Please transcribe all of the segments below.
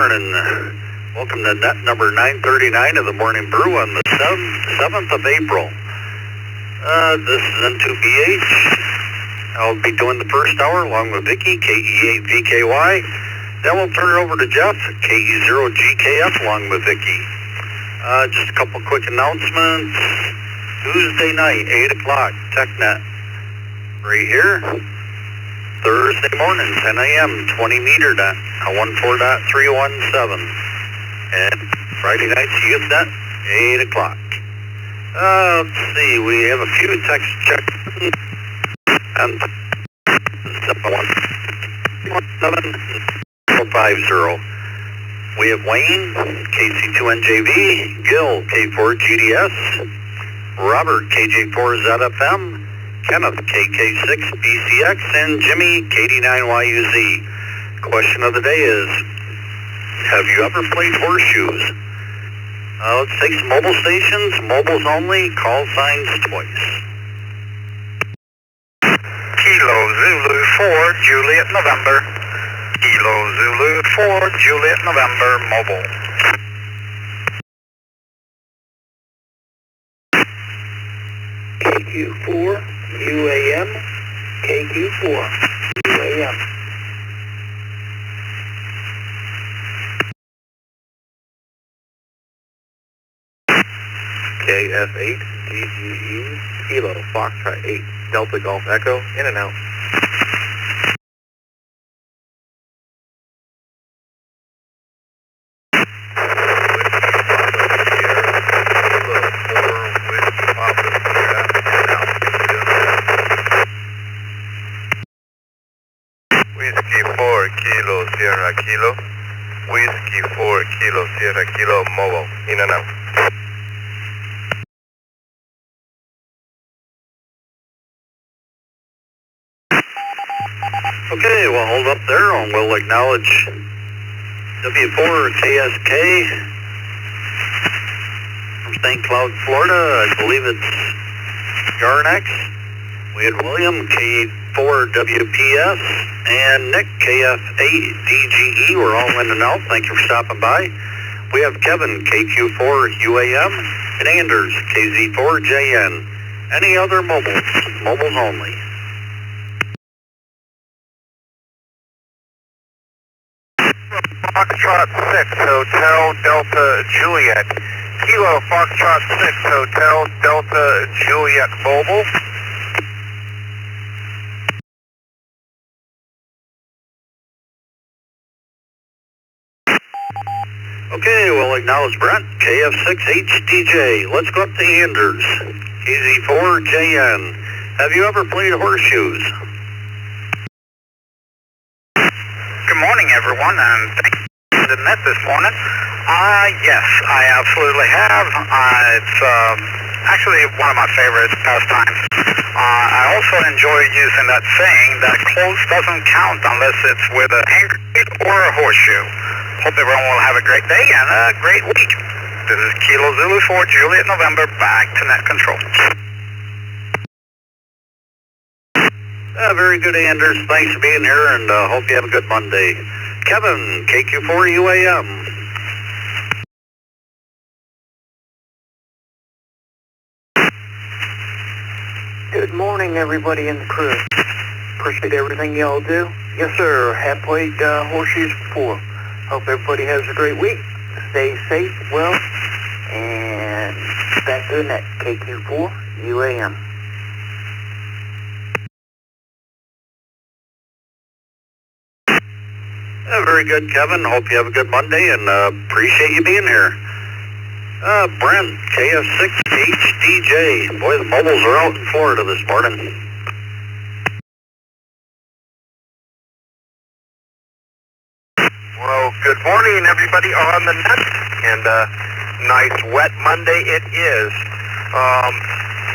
Morning. Welcome to net number 939 of the Morning Brew on the 7th of April. This is N2BH. I'll be doing the first hour along with Vicky, KE8VKY. Then we'll turn it over to Jeff, KE0GKF along with Vicky. Just a couple quick announcements. Tuesday night, 8 o'clock, TechNet. Right here. Thursday morning, 10 a.m., 20 meter dot, 14.317. And Friday night, USNet, 8 o'clock. Let's see, we have a few text checks. And 71750. We have Wayne, KC2NJV, Gil, K4GDS, Robert, KJ4ZFM, Kenneth, KK6BCX, and Jimmy, KD9YUZ. Question of the day is, have you ever played Horseshoes? Let's take some mobile stations, mobiles only, call signs twice. Kilo Zulu 4, Juliet November. Kilo Zulu 4, Juliet November, mobile. KQ4, UAM, KQ4, UAM. KF8, DGE, Kilo, Foxtrot 8, Delta Golf Echo, in and out. Whiskey 4, Kilo, Sierra Kilo. Whiskey 4, Kilo, Sierra Kilo, mobile, in and out. Okay, we'll hold up there and we'll acknowledge W4 KSK from St. Cloud, Florida. I believe it's Garnex. We had William, K4WPS, and Nick, KF8DGE. We're all in and out. Thank you for stopping by. We have Kevin, KQ4UAM, and Anders, KZ4JN. Any other mobiles? Mobiles only. Foxtrot 6, Hotel Delta Juliet. Kilo Foxtrot 6, Hotel Delta Juliet, mobile. Okay, we'll acknowledge Brent, KF6HDJ. Let's go up to Anders, KZ4JN. Have you ever played Horseshoes? Good morning, everyone, and thank you for the net this morning. Yes, I absolutely have. It's actually one of my favorite pastimes. I also enjoy using that saying that close doesn't count unless it's with a hand grenade or a horseshoe. Hope everyone will have a great day and a great week. This is Kilo Zulu 4, Juliet November, back to net control. Very good, Anders. Thanks for being here, and hope you have a good Monday. Kevin, KQ4UAM. Good morning, everybody in the crew. Appreciate everything y'all do. Yes, sir. Have played Horseshoes before. Hope everybody has a great week. Stay safe, well, and back to the net. KQ4UAM. Very good, Kevin. Hope you have a good Monday, and appreciate you being here. Brent, KF6HDJ. Boy, the mobiles are out in Florida this morning. Well, good morning, everybody on the net, and nice wet Monday it is.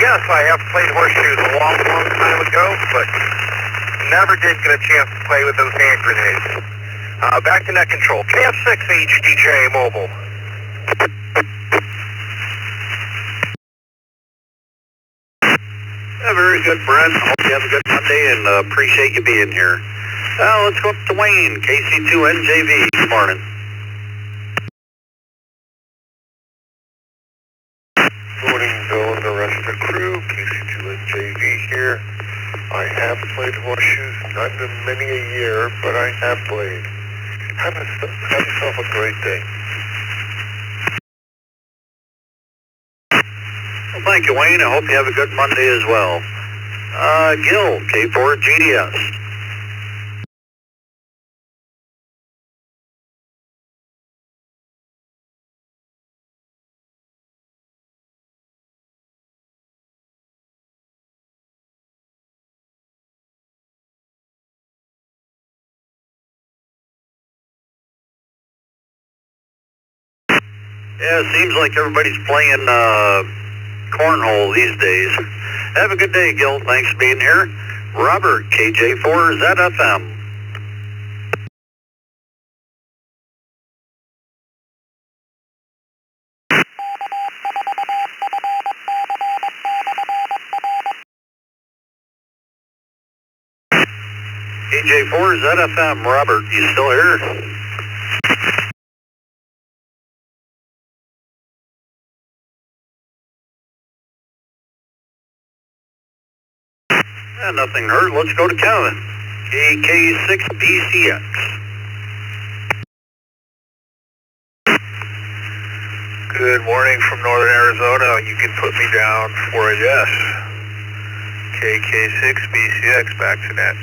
Yes, I have played Horseshoes a long time ago, but never did get a chance to play with those hand grenades. Back to net control. KF6HDJ mobile. Very good, Brent. Hope you have a good Monday, and appreciate you being here. Let's go up to Wayne, KC2NJV. Good morning. have played horseshoes, not in many a year, but I have played. Have yourself a great day. Well, thank you, Wayne. I hope you have a good Monday as well. Gil, K4 GDS. Yeah, it seems like everybody's playing cornhole these days. Have a good day, Gil. Thanks for being here. Robert, KJ4 ZFM. KJ4 ZFM. Robert, you still here? Yeah, nothing hurt. Let's go to Kevin. KK6BCX. Good morning from northern Arizona. You can put me down for a yes. KK6BCX, back to net.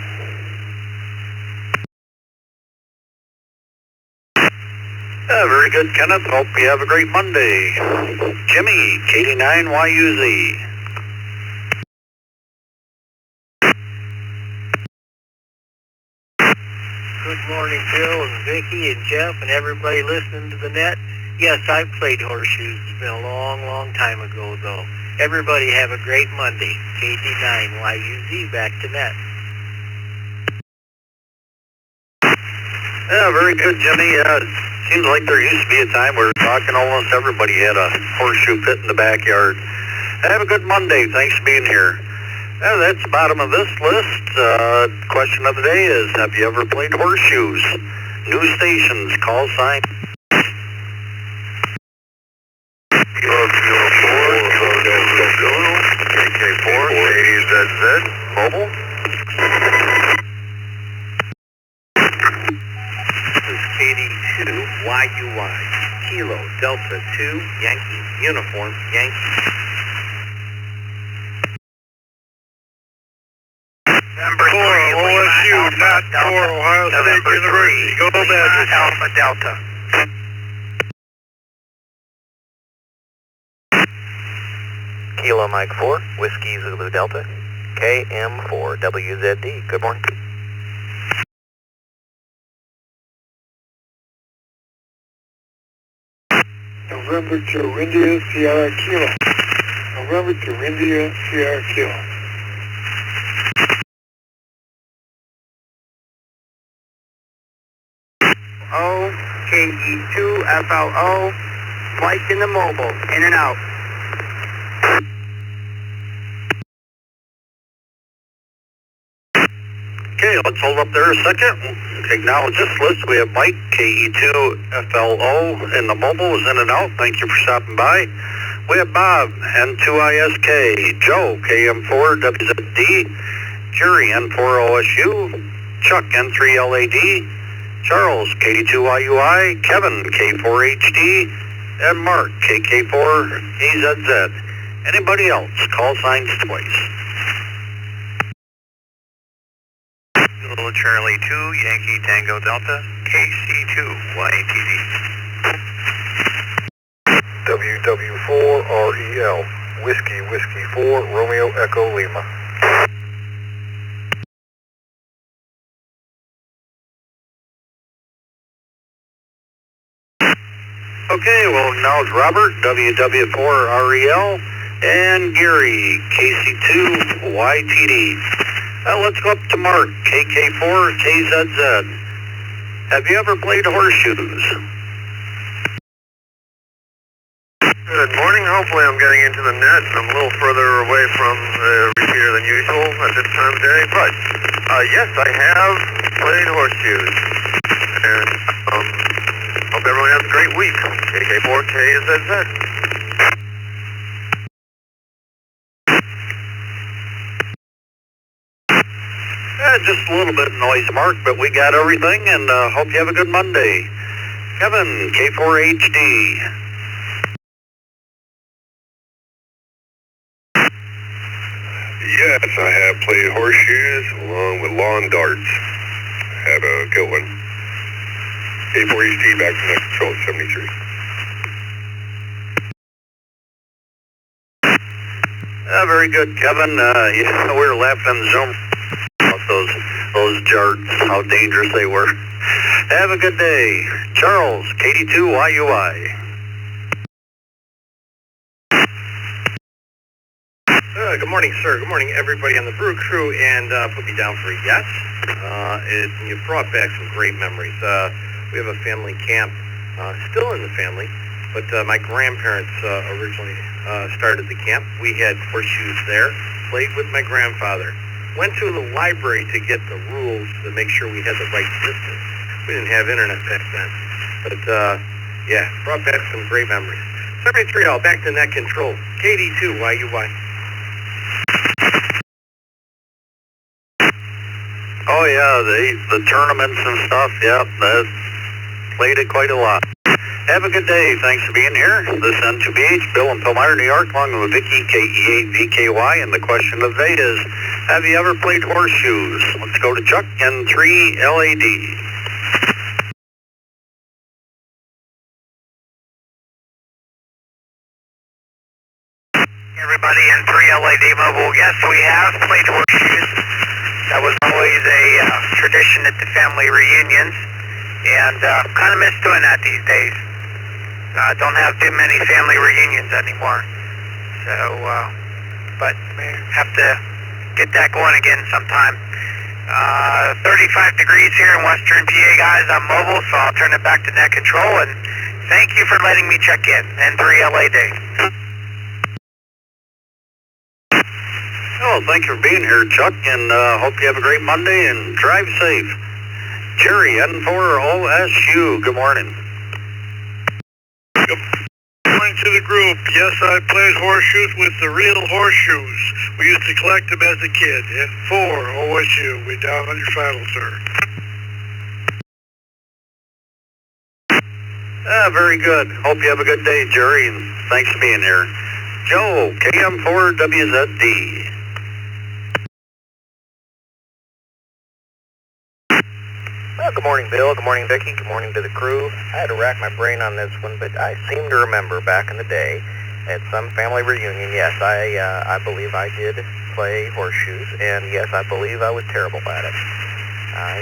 Yeah, very good, Kenneth. Hope you have a great Monday. Jimmy, KD9YUZ. Good morning, Bill and Vicky and Jeff and everybody listening to the net. Yes, I've played horseshoes. It's been a long, long time ago, though. Everybody have a great Monday. KD9YUZ, back to net. Yeah, very good, Jimmy. Seems like there used to be a time where talking almost everybody had a horseshoe pit in the backyard. Have a good Monday. Thanks for being here. That's the bottom of this list. Question of the day is, have you ever played horseshoes? New stations, call sign. KK4, KZZ, mobile. This is KD2YUY, Kilo Delta 2, Yankee, Uniform, Yankee. Number 3, OSU, not for Ohio State University. Go Badgers. Alpha Delta. Kilo Mike 4, Whiskey Zulu Delta, KM4WZD. Good morning. November to India, Sierra Kilo. November to India, Sierra Kilo. KE2FLO, flights in the mobile, in and out. Okay, let's hold up there a second. Acknowledge this list. We have Mike, KE2FLO, and the mobile is in and out. Thank you for stopping by. We have Bob, N2ISK, Joe, KM4WZD, Jerry, N4OSU, Chuck, N3LAD, Charles, KD2YUI, Kevin, K4HD, and Mark, KK4AZZ. Anybody else? Call signs twice. Charlie 2, Yankee Tango Delta, KC2YATD. WW4REL, Whiskey 4, Romeo Echo Lima. Okay, well, now it's Robert, WW4REL, and Gary, KC2YTD. Let's go up to Mark, KK4KZZ. Have you ever played horseshoes? Good morning. Hopefully I'm getting into the net. I'm a little further away from the repeater than usual at this time of day, but yes, I have played horseshoes. And hope everyone has a great week. KK4KZZ. Just a little bit of noise, Mark, but we got everything, and hope you have a good Monday. Kevin, K4HD. Yes, I have played horseshoes along with lawn darts. Have a good one. K4HD back to net control 73. Very good, Kevin. Yeah, we were laughing in Zoom about those jarts, how dangerous they were. Have a good day. Charles, KD2YUI. Good morning, sir. Good morning, everybody on the Brew crew, and put me down for a yes. You brought back some great memories. We have a family camp, still in the family, but my grandparents originally started the camp. We had horseshoes there, played with my grandfather, went to the library to get the rules to make sure we had the right distance. We didn't have internet back then, but yeah, brought back some great memories. 73 all back to net control. KD2YUY. Oh yeah, the tournaments and stuff, yeah, that played it quite a lot. Have a good day. Thanks for being here. This is N2BH, Bill in Palmyra, New York, along with Vicky, KE8VKY, and the question of the day is, have you ever played horseshoes? Let's go to Chuck and 3LAD. Everybody in 3LAD Mobile, yes, we have played horseshoes. That was always a tradition at the family reunions, and kind of miss doing that these days. Don't have too many family reunions anymore, so, but we have to get that going again sometime. 35 degrees here in Western PA, guys. I'm mobile, so I'll turn it back to net control, and thank you for letting me check in, N3LAD. Oh, thank you for being here, Chuck, and hope you have a great Monday and drive safe. Jerry, N4OSU, good morning. Good morning to the group. Yes, I played horseshoes with the real horseshoes. We used to collect them as a kid. N4OSU, we down on your saddle, sir. Very good. Hope you have a good day, Jerry, and thanks for being here. Joe, KM4WZD. Well, good morning, Bill. Good morning, Vicky. Good morning to the crew. I had to rack my brain on this one, but I seem to remember back in the day at some family reunion, yes, I believe I did play horseshoes, and yes, I believe I was terrible at it.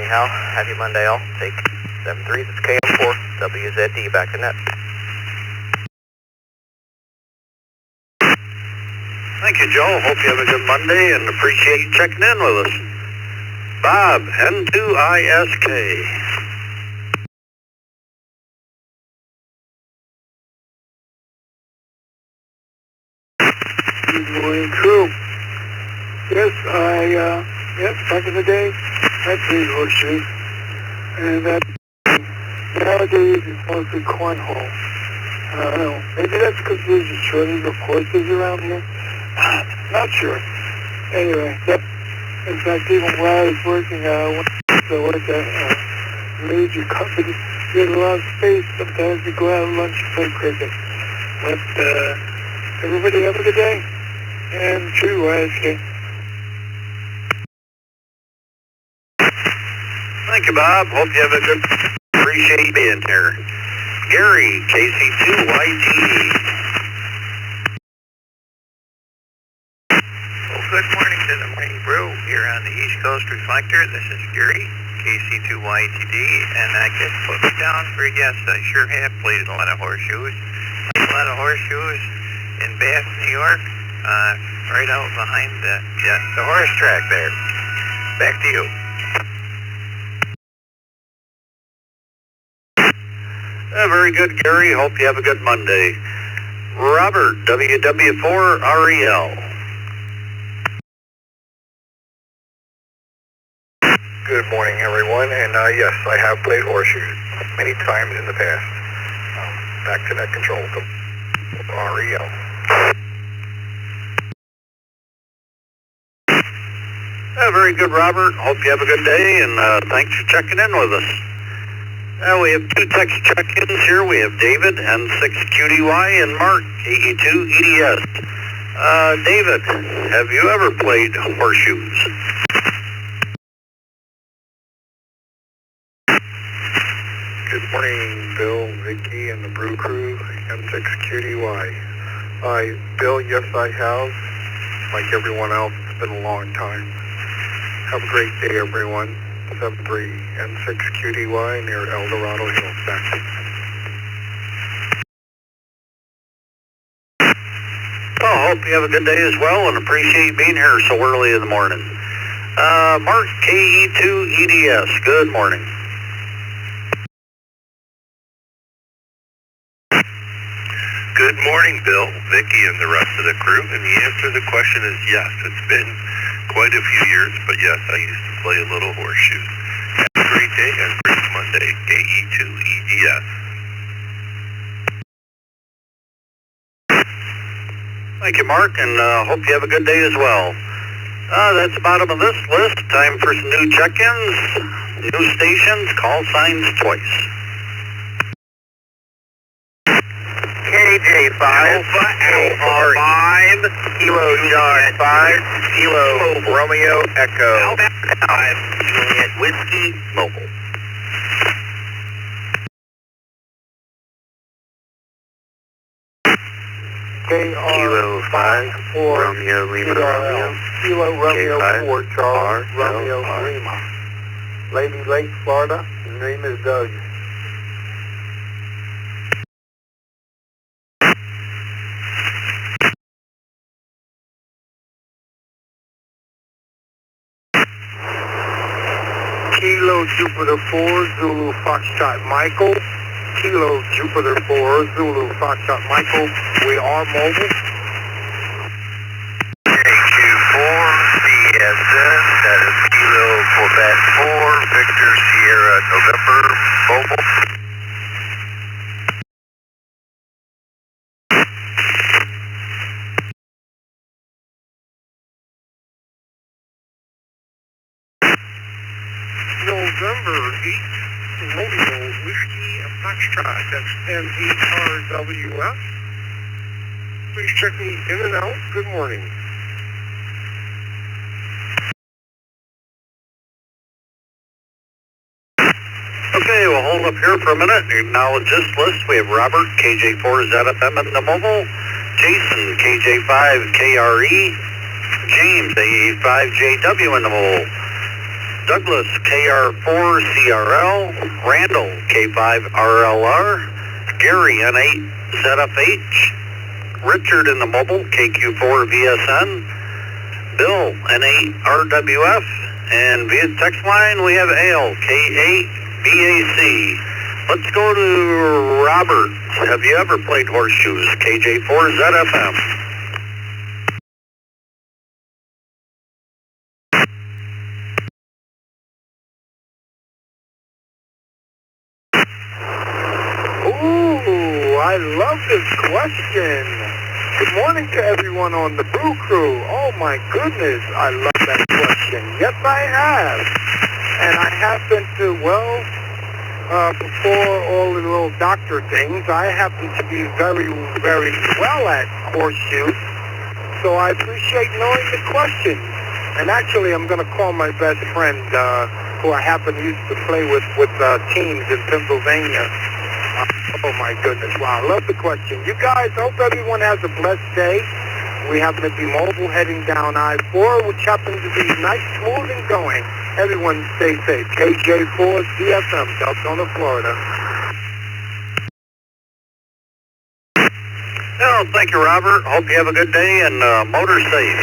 Anyhow, happy Monday all. Take 73, this is KM4, WZD, back to net. Thank you, Joe. Hope you have a good Monday and appreciate you checking in with us. Bob, N2ISK. Good morning, crew. Yes, back in the day, I played horseshoes, and that nowadays it's mostly cornhole. I don't know, maybe that's because there's a shortage of horses around here. Not sure. Anyway, yep. In fact, even while I was working, when I worked at a major company, we had a lot of space. Sometimes we go out at lunch and play cricket. But everybody have a good day. And true, ISK. Thank you, Bob. Hope you have a good, appreciate you being here. Gary, KC2YT. Good morning to the Morning Brew here on the East Coast Reflector. This is Gary, KC2YTD, and I guess put me down for yes, I sure have played a lot of horseshoes. Played a lot of horseshoes in Bath, New York, right out behind the horse track there. Back to you. Very good, Gary. Hope you have a good Monday. Robert, WW4REL. Good morning, everyone, and yes, I have played horseshoes many times in the past. Back to net control, REL. Very Very good, Robert. Hope you have a good day, and thanks for checking in with us. We have 2 text check-ins here. We have David, N6QDY, and Mark, KE2EDS. David, have you ever played Horseshoes? Good morning, Bill, Vicky, and the Brew Crew, N6QDY. Bill, yes, I have. Like everyone else, it's been a long time. Have a great day, everyone. 73 N6QDY near El Dorado Hills. Well, hope you have a good day as well, and appreciate you being here so early in the morning. Mark, KE2EDS, good morning. Good morning, Bill, Vicky, and the rest of the crew. And the answer to the question is yes. It's been quite a few years, but yes, I used to play a little Horseshoes. Have a great day and great Monday, KE2EDS. Thank you, Mark, and hope you have a good day as well. That's the bottom of this list. Time for some new check-ins, new stations, call signs twice. KJ5, Alpha 5, Kilo John 5, Kilo Romeo Echo 5, Juliet Whiskey Mobile. Kilo 5, Romeo Lima Romeo, Kilo Romeo 4, Charles Romeo Lima. Lady Lake, Florida, his name is Doug. Kilo Jupiter 4, Zulu Foxtrot Michael. Kilo Jupiter 4, Zulu Foxtrot Michael. We are mobile. KQ4, BSN, that is Kilo Quebec 4, Victor Sierra November, mobile. November 8th, Romeo Whiskey Foxtrot, that's NERWF. Please check me in and out. Good morning. Okay, we'll hold up here for a minute and acknowledge this list. We have Robert, KJ4ZFM in the mobile, Jason, KJ5KRE, James, AA5JW in the mobile, Douglas, KR4CRL, Randall, K5RLR, Gary, N8ZFH, Richard in the mobile, KQ4VSN, Bill, N8RWF, and via text line we have Ale, K8BAC. Let's go to Robert. Have you ever played Horseshoes? KJ4ZFM. Ooh, I love this question. Good morning to everyone on the Brew Crew. Oh my goodness, I love that question. Yes, I have. And I have been to, before all the little doctor things, I happen to be very, very well at Horseshoes. So I appreciate knowing the question. And actually, I'm going to call my best friend, who I happen to used to play with teams in Pennsylvania. Oh my goodness, wow, I love the question. You guys, hope everyone has a blessed day. We happen to be mobile heading down I-4, which happens to be nice, smooth and going. Everyone stay safe. KJ4 CFM, Deltona, Florida. Well, thank you, Robert. Hope you have a good day and motor safe.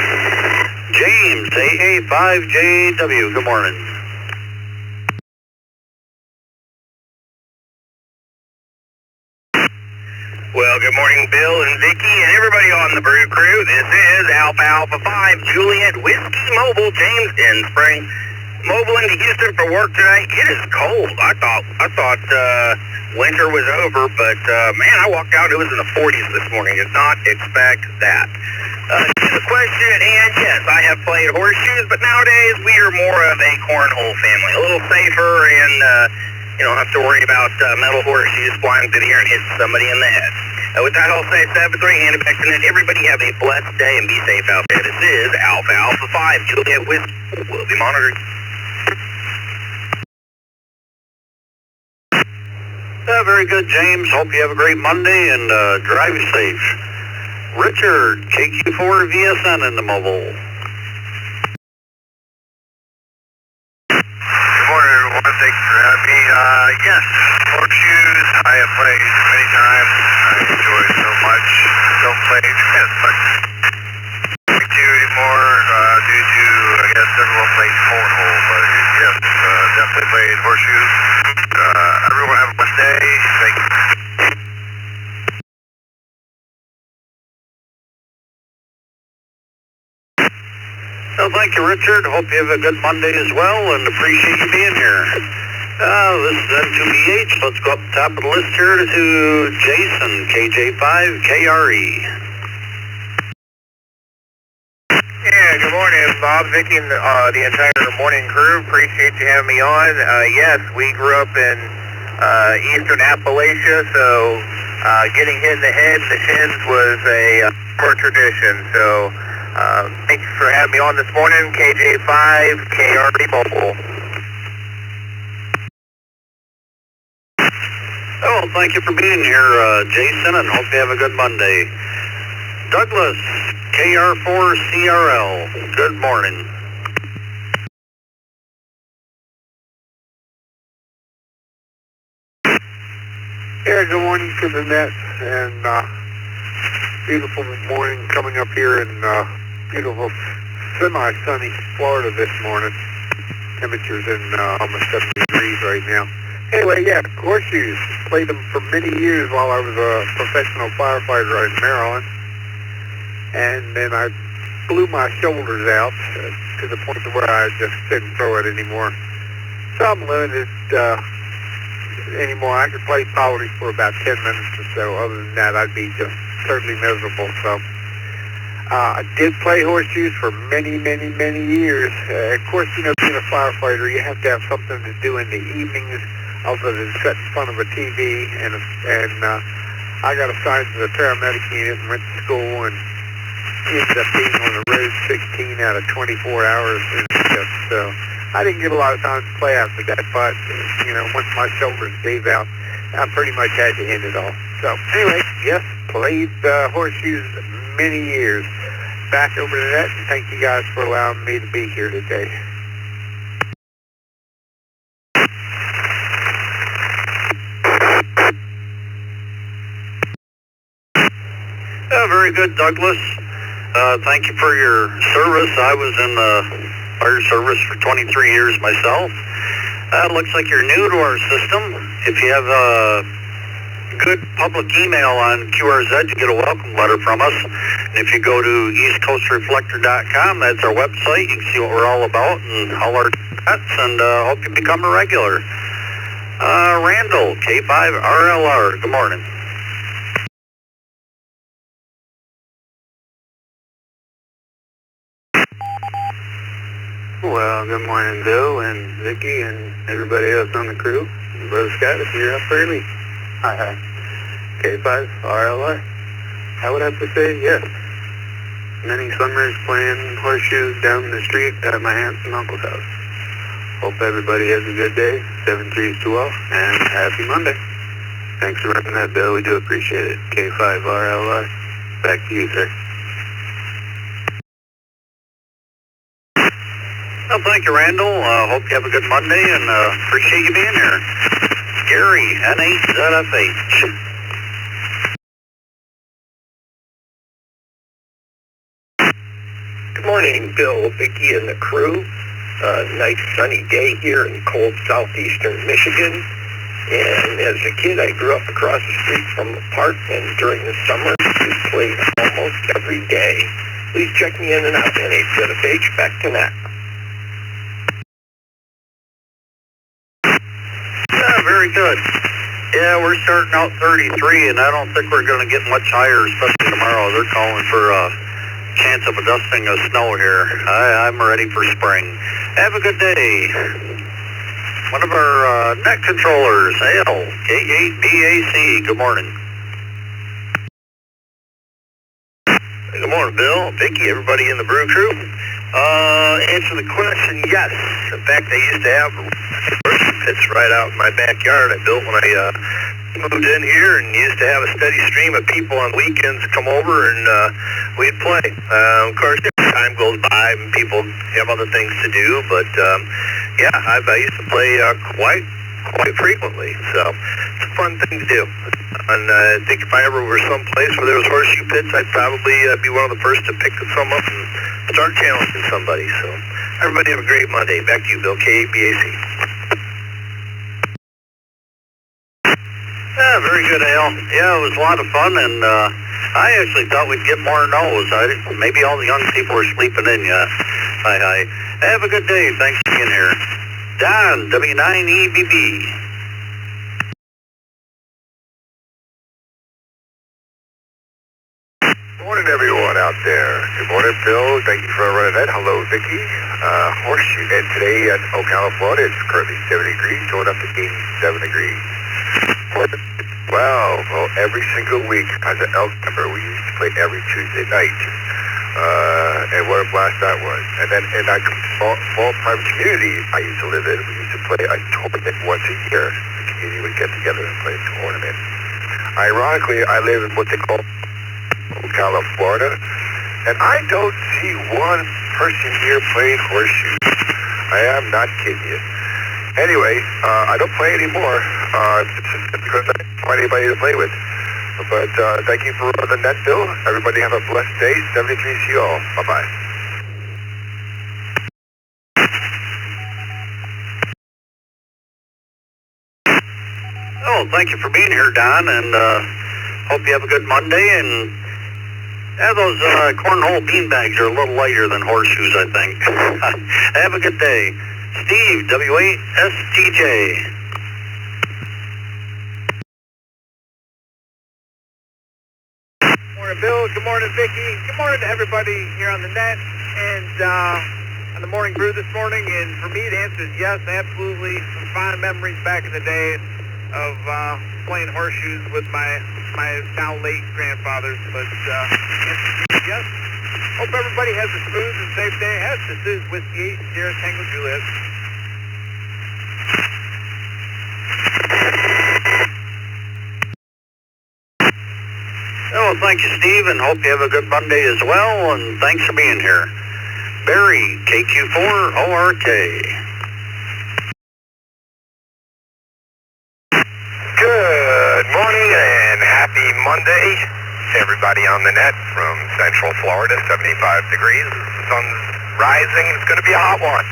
James, AA5JW, good morning. Well, good morning, Bill and Vicky and everybody on the Brew Crew. This is Alpha 5, Juliet Whiskey Mobile, James in Spring, mobile into Houston for work today. It is cold. I thought winter was over, but man, I walked out. It was in the 40s this morning. Did not expect that. To the question, and yes, I have played horseshoes, but nowadays we are more of a cornhole family. A little safer, and you don't have to worry about metal horseshoes flying through the air and hitting somebody in the head. With that, I'll say 7-3, hand it back to Ned. Everybody have a blessed day and be safe out there. This is Alpha Alpha 5, Juliet Whiskey. Will be monitored. Very good, James. Hope you have a great Monday and drive safe. Richard, KQ4 VSN in the mobile. Good morning, everyone. Thanks for having me. Yes, horseshoes, I have played many times. I enjoy it so much. Don't play as much activity anymore due to, I guess, everyone plays cornhole. But yes, definitely played horseshoes. Everyone have a blessed day. Thank you. Well, thank you, Richard. Hope you have a good Monday as well, and appreciate you being here. This is N2BH. Let's go up the top of the list here to Jason, KJ5KRE. Yeah, good morning, Bob, Vicky, and the entire morning crew. Appreciate you having me on. Yes, we grew up in eastern Appalachia, so getting hit in the head and the shins was a tradition. So thank you for having me on this morning, KJ5, KRE Mobile. Oh, thank you for being here, Jason, and hope you have a good Monday. Douglas, KR4CRL, good morning. Yeah, good morning to the net, and beautiful morning coming up here in beautiful semi-sunny Florida this morning. Temperatures in almost 70 degrees right now. Anyway, yeah, horseshoes. Played them for many years while I was a professional firefighter out in Maryland. And then I blew my shoulders out to the point to where I just couldn't throw it anymore. So I'm limited anymore. I could play probably for about 10 minutes or so. Other than that, I'd be just totally miserable. So I did play horseshoes for many, many, many years. Of course, you know, being a firefighter, you have to have something to do in the evenings other than sit in front of a TV. And I got assigned to the paramedic unit and went to school and ended up being on the road 16 out of 24 hours. And just, I didn't get a lot of time to play after that, but, you know, once my shoulders gave out, I pretty much had to end it all. So, anyway, yes, played horseshoes many years. Back over to that, and thank you guys for allowing me to be here today. Very good, Douglas. Thank you for your service. I was in the fire service for 23 years myself. Looks like you're new to our system. If you have a good public email on QRZ, you get a welcome letter from us. And if you go to eastcoastreflector.com, that's our website. You can see what we're all about and all our chats, and hope you become a regular. Randall, K5RLR, good morning. Well, good morning, Bill and Vicky and everybody else on the crew. And Brother Scott, if you're up early. Hi. K5RLR. I would have to say yes. Many summers playing horseshoes down the street at my aunt's and uncle's house. Hope everybody has a good day. 7-3 to all, and happy Monday. Thanks for running that, Bill. We do appreciate it. K5RLR. Back to you, sir. Well, thank you, Randall. Hope you have a good Monday, and appreciate you being here. Gary, N8ZFH. Good morning, Bill, Vicky, and the crew. Nice sunny day here in cold southeastern Michigan. And as a kid, I grew up across the street from the park, and during the summer, we played almost every day. Please check me in and out, N8ZFH. Back to that. good. Yeah, we're starting out 33, and I don't think we're going to get much higher, especially tomorrow. They're calling for a chance of a dusting of snow here. I'm ready for spring. Have a good day. One of our net controllers, Hale, K8BAC. Good morning. Good morning, Bill, Vicky, everybody in the Brew Crew. Answer the question, yes. In fact, I used to have pits right out in my backyard I built when I moved in here, and used to have a steady stream of people on weekends come over, and we'd play. Of course, time goes by and people have other things to do, but yeah, I used to play quite frequently, so it's a fun thing to do. And I think if I ever were someplace where there was horseshoe pits, I'd probably be one of the first to pick some up and start challenging somebody. So everybody have a great Monday. Back to you, Bill, KBAC. Yeah, very good, Hale. Yeah, it was a lot of fun, and I actually thought we'd get more no's. Maybe all the young people were sleeping in yet. Hi. Have a good day. Thanks for being here. Don, W9EBB. Morning, everyone out there. Good morning, Bill. Thank you for running that. Hello, Vicky. Horseshoe net today at Ocala, Florida. It's currently 70 degrees, going up to 87 degrees. Well, every single week as an elk member, we used to play every Tuesday night. And what a blast that was. And then in that small private community I used to live in, we used to play a tournament once a year. The community would get together and play a tournament. Ironically, I live in what they call Ocala, Florida, and I don't see one person here playing horseshoes. I am not kidding you. Anyway, I don't play anymore because I don't find anybody to play with. But thank you for the net, Bill. Everybody have a blessed day. 73 to you all. Bye-bye. Oh, thank you for being here, Don, and hope you have a good Monday. And yeah, those cornhole beanbags are a little lighter than horseshoes, I think. Have a good day. Steve, W8STJ. Good morning, Bill. Good morning, Vicky. Good morning to everybody here on the net and on the Morning Brew this morning. And for me, the answer is yes, absolutely. Some fond memories back in the day of playing horseshoes with my now late grandfathers. But the answer is yes. Hope everybody has a smooth and safe day ahead. This is Whiskey 8 Sierra Tango Juliet. Oh, thank you, Steve, and hope you have a good Monday as well, and thanks for being here. Barry, KQ4ORK. Good morning and happy Monday to everybody on the net from Central Florida, 75 degrees. The sun's rising. It's going to be a hot one.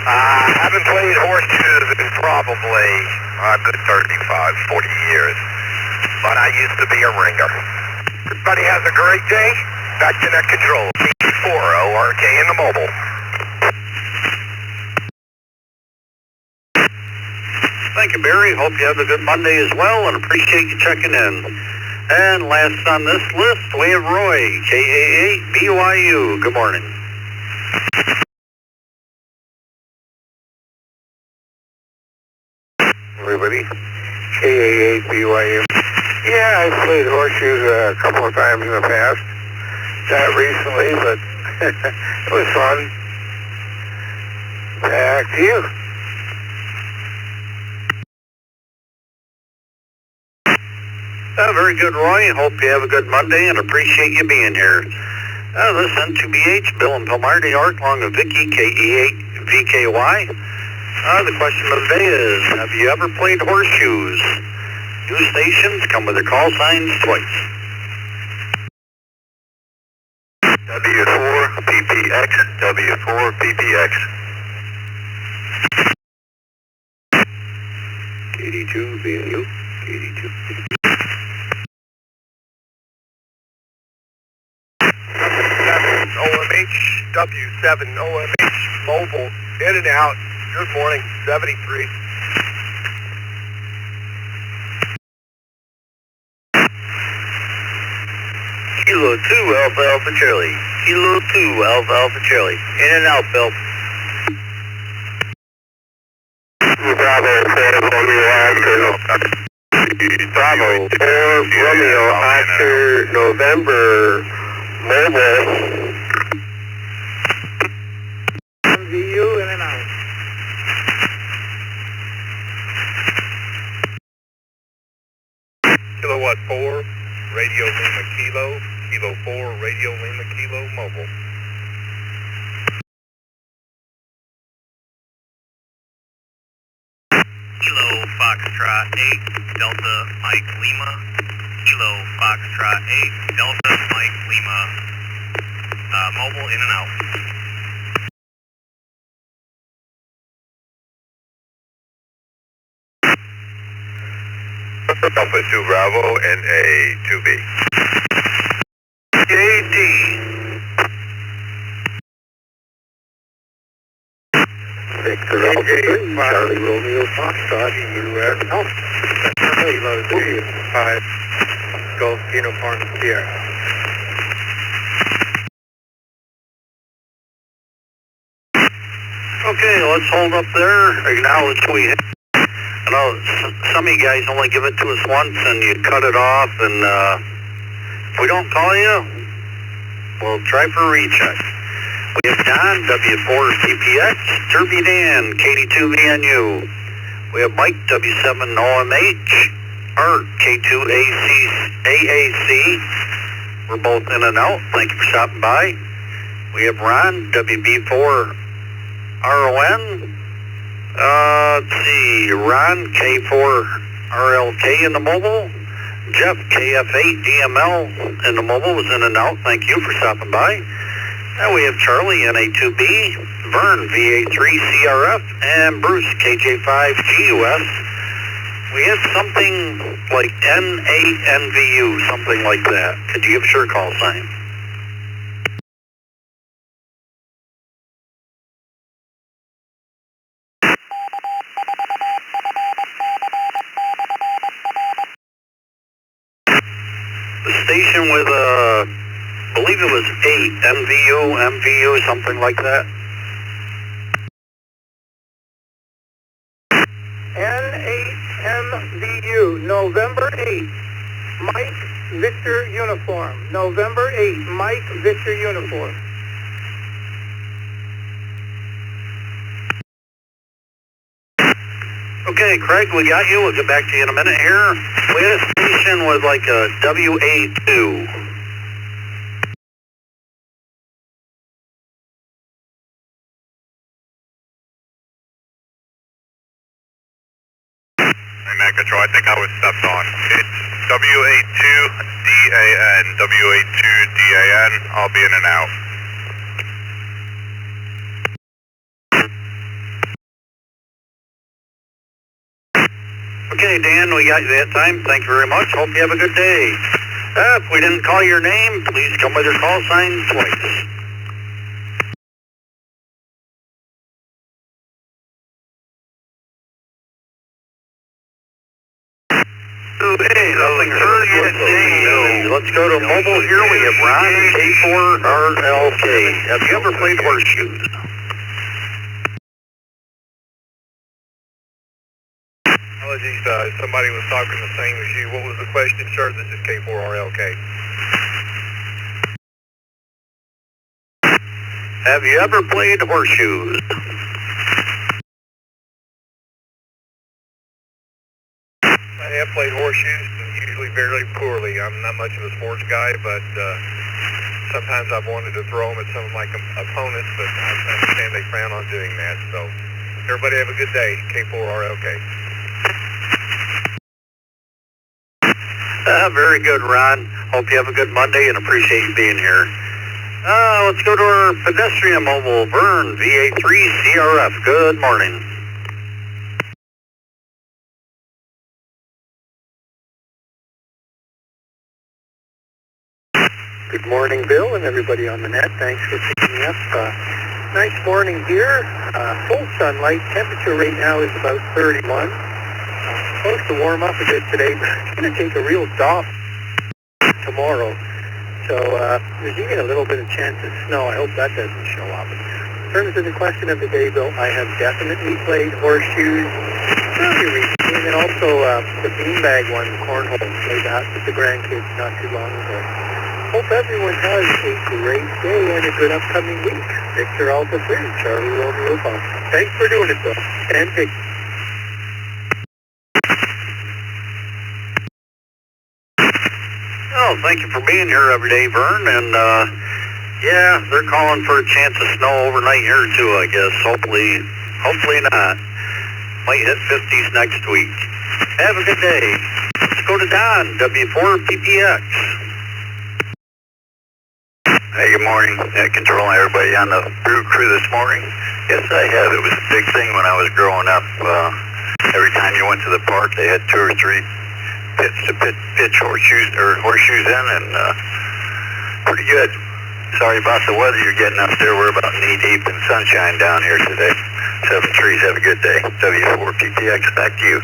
I haven't played horseshoes in probably a good 35, 40 years, but I used to be a ringer. Everybody has a great day. Back to net control. KQ4ORK in the mobile. Thank you, Barry. Hope you have a good Monday as well, and appreciate you checking in. And last on this list, we have Roy, KA8BYU. Good morning. Everybody, KA8BYU. Yeah, I've played horseshoes a couple of times in the past. Not recently, but it was fun. Back to you. Very good, Roy. Hope you have a good Monday and appreciate you being here. This N2BH, Bill and Pilmar, New York, along with Vicky, KE8VKY. The question of the day is, have you ever played horseshoes? New stations come with their call signs twice. W4PPX, W4PPX. KD2, VNU, KD2. OMH, W7 OMH, mobile, in and out. Good morning, 73. Kilo 2 Alpha Alpha Charlie. Kilo 2 Alpha Alpha Charlie. In and out, Bill. Bravo 4 Romeo Oscar. Bravo 4 Romeo Oscar November Mobile. MVU in and out. Kilowatt 4, Radio Lima Kilo, Kilo 4, Radio Lima Kilo, mobile. Kilo Foxtrot 8, Delta Mike Lima. Kilo Foxtrot 8, Delta Mike Lima. Mobile in and out. Alpha 2 Bravo and a 2B. KT. Victor Alpha 3 Charlie Romeo Foxtrot US Alpha. Kilo 3 5 Golf Uniform Sierra. Okay, let's hold up there. Acknowledge we hit. I know some of you guys only give it to us once and you cut it off, and if we don't call you, we'll try for a recheck. We have Don, W4CPX, Derby Dan, KD2VNU. We have Mike, W7OMH, Art, K2AAC. We're both in and out. Thank you for stopping by. We have Ron, WB4RON. Let's see, Ron, K4RLK in the mobile. Jeff, KF8DML in the mobile, was in and out. Thank you for stopping by. And we have Charlie, NA2B, Vern, VA3CRF, and Bruce, KJ5GUS. We had something like NANVU, something like that. Could you give us your call sign? The station with, I believe it was 8, MVU, something like that. N8MVU, November 8, Mike Victor Uniform. November 8, Mike Victor Uniform. Okay, Craig, we got you. We'll get back to you in a minute here. We had a station with like a WA2. Hey, Mac Control, I think I was stepped on. It's WA2DAN, WA2DAN. I'll be in and out. Okay, Dan, we got you that time. Thank you very much. Hope you have a good day. If we didn't call your name, please come with your call sign twice. Hey, nothing heard yet. Let's go to mobile here. We have Ron, K4RLK. Have you ever played Horseshoes? Apologies, somebody was talking the same as you. What was the question, sir? This is K4RLK. Have you ever played Horseshoes? I have played Horseshoes, usually very poorly. I'm not much of a sports guy, but sometimes I've wanted to throw them at some of my opponents, but I understand they plan on doing that. So everybody have a good day. K4RLK. Very good, Ron. Hope you have a good Monday and appreciate you being here. Let's go to our pedestrian mobile, Vern, VA3CRF. Good morning. Good morning, Bill, and everybody on the net. Thanks for picking me up. Nice morning here. Full sunlight. Temperature right now is about 31. Supposed to warm up a bit today, but it's going to take a real drop tomorrow. so there's even a little bit of chance of snow. I hope that doesn't show up. In terms of the question of the day, Bill, I have definitely played Horseshoes fairly recently, and then also the beanbag one, cornhole, played that with the grandkids not too long ago. Hope everyone has a great day and a good upcoming week. Victor Alpha 3, Charlie Romeo Pop. Thanks for doing it, Bill. And Vic. Oh, thank you for being here every day, Vern. And yeah, they're calling for a chance of snow overnight here too, I guess. Hopefully not. Might hit 50s next week. Have a good day. Let's go to Don, W4PPX. Hey, good morning. Controlling everybody on the brew crew this morning. Yes, I have. It was a big thing when I was growing up. Every time you went to the park, they had 2 or 3 pits to pitch horseshoes in, and pretty good. Sorry about the weather you're getting up there. We're about knee deep in sunshine down here today. 7 trees. Have a good day. W4PPX, back to you.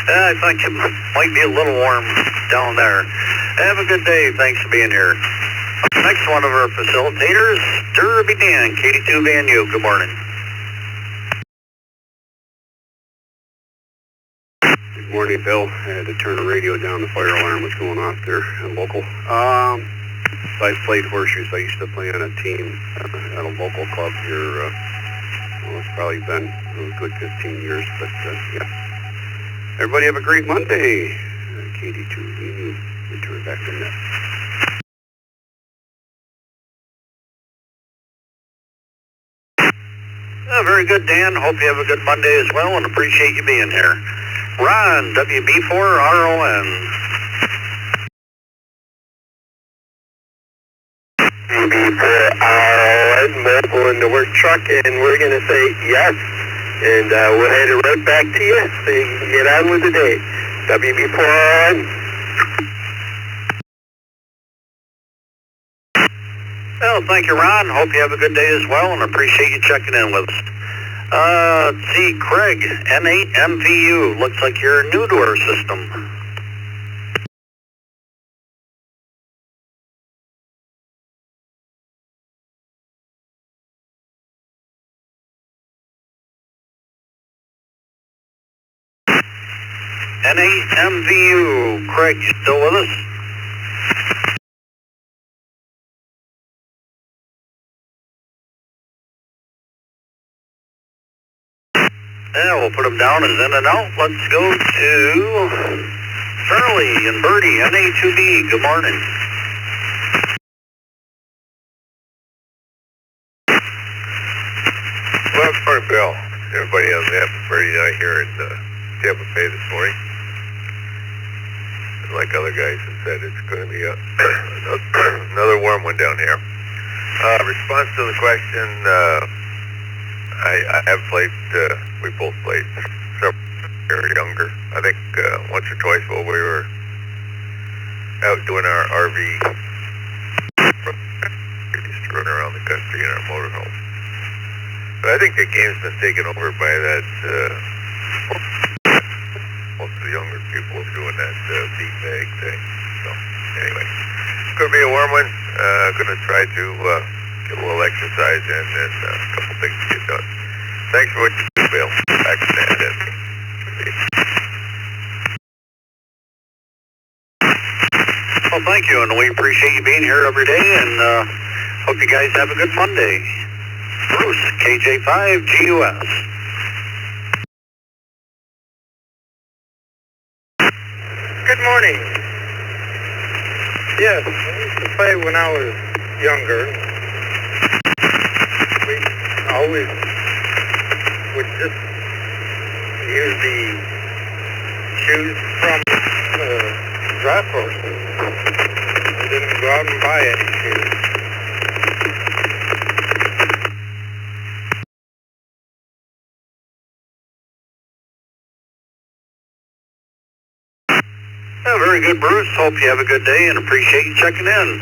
I think it might be a little warm down there. Have a good day. Thanks for being here. Next one of our facilitators, Derby Dan, KD2 Van U. Good morning. Good morning, Bill. I had to turn the radio down. The fire alarm was going off there local. I played Horseshoes. I used to play on a team at a local club here. Well, it's probably been a good 15 years, but yeah. Everybody have a great Monday. KD2, you return back to net. Very good, Dan. Hope you have a good Monday as well, and appreciate you being here. Ron, WB4RON. WB4RON, pulling the work truck, and we're going to say yes. And we'll head it right back to you so you can get on with the day. WB4RON. Well, thank you, Ron. Hope you have a good day as well, and appreciate you checking in with us. Let's see, Craig, N8MVU. Looks like you're new to our system. N8MVU. Craig, you still with us? Yeah, we'll put them down as in and out. Let's go to Charlie and Birdie, NA2B. Good morning. Well, good morning, Bill. Everybody has a happy birthday night here in Tampa Bay this morning. And like other guys have said, it's going to be another warm one down here. Response to the question, I have played, we both played several years younger. I think once or twice while we were out doing our RV, we used to run around the country in our motorhome. But I think the game's been taken over by that, most of the younger people are doing that beanbag thing. So anyway, it's going to be a warm one. Going to try to get a little exercise in and a couple things to get done. Thanks for what you do, Bill. Back to that. Well, thank you, and we appreciate you being here every day, and hope you guys have a good Monday. Bruce, KJ5GUS. Good morning. Yes, I used to play when I was younger. We always would just use the shoes from the draft horses. We didn't go out and buy any shoes. Yeah, very good, Bruce. Hope you have a good day and appreciate you checking in.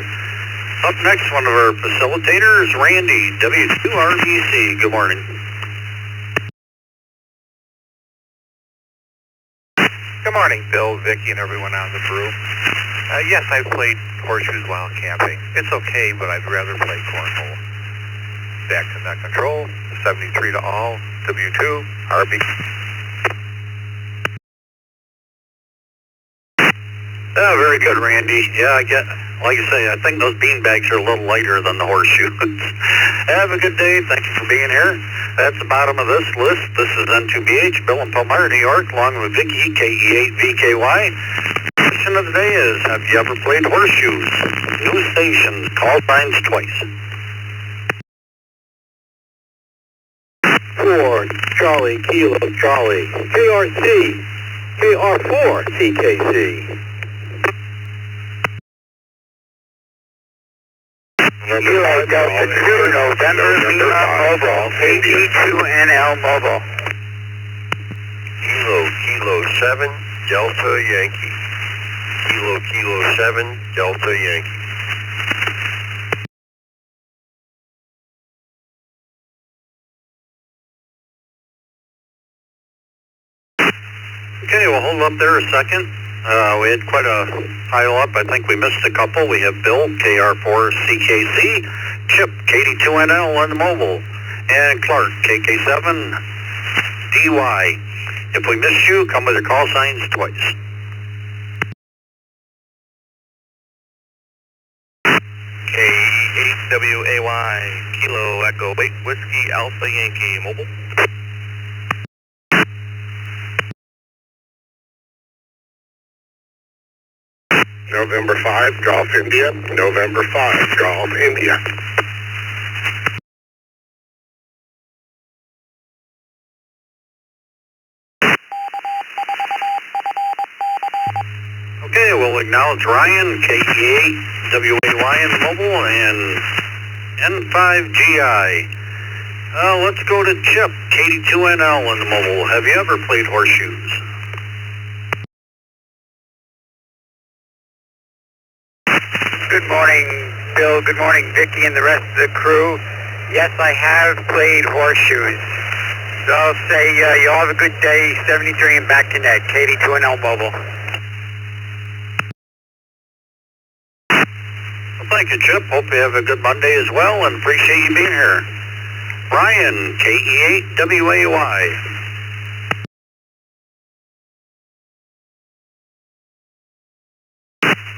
Up next, one of our facilitators, Randy, W2RBC. Good morning. Come morning, Bill, Vicky, and everyone on the brew. Yes, I've played Horseshoes while camping. It's okay, but I'd rather play cornhole. Back to net control, 73 to all, W2, RB. Oh, very good, Randy. Yeah, like I say, I think those bean bags are a little lighter than the horseshoes. Have a good day. Thank you for being here. That's the bottom of this list. This is N2BH, Bill in Palmyra, New York, along with Vicky, KE8VKY. Question of the day is, have you ever played horseshoes? New station, call signs twice. 4, Charlie, Kilo, Charlie. KRC, KR4, CKC. Kilo Delta 2, November Lima Mobile, KD2NL Mobile. Kilo 7, Delta Yankee. Kilo 7, Delta Yankee. Okay, we'll hold up there a second. We had quite a pile up. I think we missed a couple. We have Bill, KR4CKC, Chip, KD2NL on the mobile, and Clark, KK7, DY. If we missed you, come with your call signs twice. K8WAY, Kilo Echo 8, Whiskey Alpha Yankee Mobile. November 5, Golf India. November 5, Golf India. Okay, we'll acknowledge Ryan, KE8WAY in the mobile, and N5GI. Let's go to Chip, KD2NL in the mobile. Have you ever played horseshoes? Good morning, Bill. Good morning, Vicky, and the rest of the crew. Yes, I have played horseshoes. So I'll say you all have a good day. 73 and back to net. KD2NL Mobile. Well, thank you, Chip. Hope you have a good Monday as well, and appreciate you being here. Ryan, KE8WAY.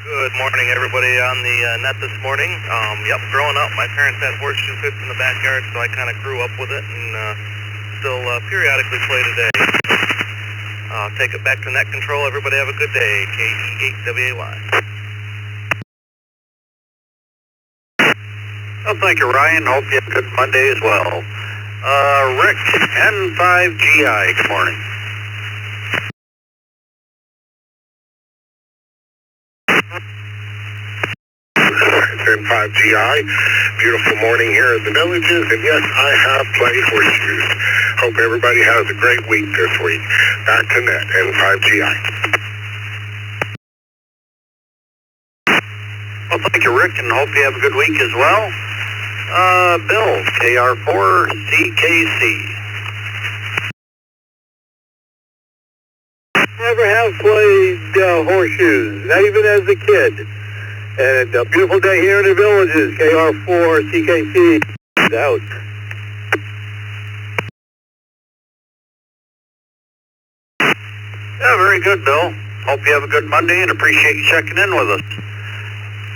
Good morning, everybody on the net this morning. Yep, growing up, my parents had horseshoe pits in the backyard, so I kind of grew up with it and still periodically play today. Take it back to net control. Everybody have a good day. KE8WAY. Well, thank you, Ryan. Hope you have a good Monday as well. Rick, N5GI, good morning. N5GI, beautiful morning here in the villages, and yes, I have played horseshoes. Hope everybody has a great week this week. Back to net, N5GI. Well, thank you, Rick, and hope you have a good week as well. Bill, KR4CKC. Never have played horseshoes, not even as a kid. And a beautiful day here in the villages, KR4CKC out. Yeah, very good, Bill. Hope you have a good Monday and appreciate you checking in with us.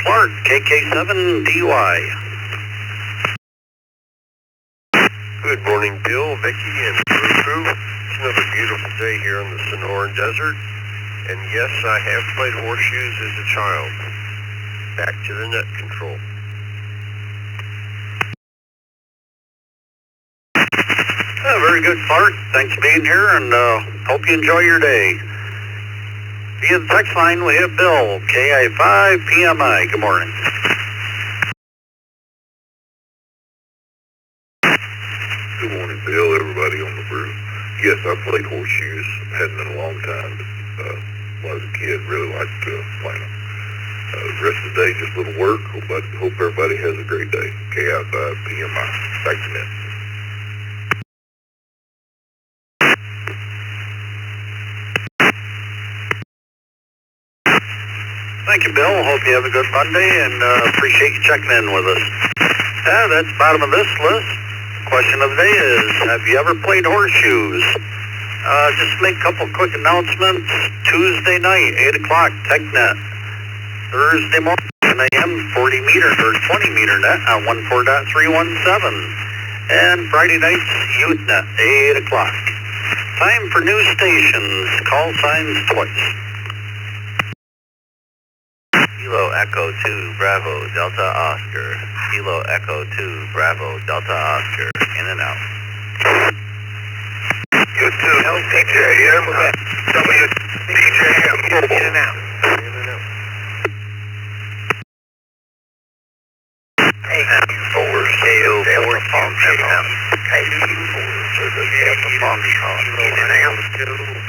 Clark, KK7DY. Good morning, Bill, Vicky, and crew. It's another beautiful day here in the Sonoran Desert. And yes, I have played horseshoes as a child. Back to the net control. Very good, Clark. Thanks for being here, and hope you enjoy your day. Via the text line, we have Bill, KI5PMI. Good morning. Good morning, Bill, everybody on the brew. Yes, I played horseshoes. Hadn't in a long time, but when I was a kid, really liked playing them. The rest of the day, just a little work, but hope everybody has a great day. KI5PMI. Back to net. Thank you, Bill. Hope you have a good Monday, and appreciate you checking in with us. That's bottom of this list. Question of the day is, have you ever played Horseshoes? Just make a couple quick announcements. Tuesday night, 8 o'clock, TechNet. Thursday morning, 10 a.m., 40 meter or 20 meter net on 14.317. And Friday nights, UTNet, 8 o'clock. Time for new stations. Call signs twice. Kilo Echo 2 Bravo Delta Oscar. Kilo Echo 2 Bravo Delta Oscar. In and out. U2 LCJM WDJM mobile. In and out. KQ4 KO4 Foxtrot. KQ4 Foxtrot. In and out.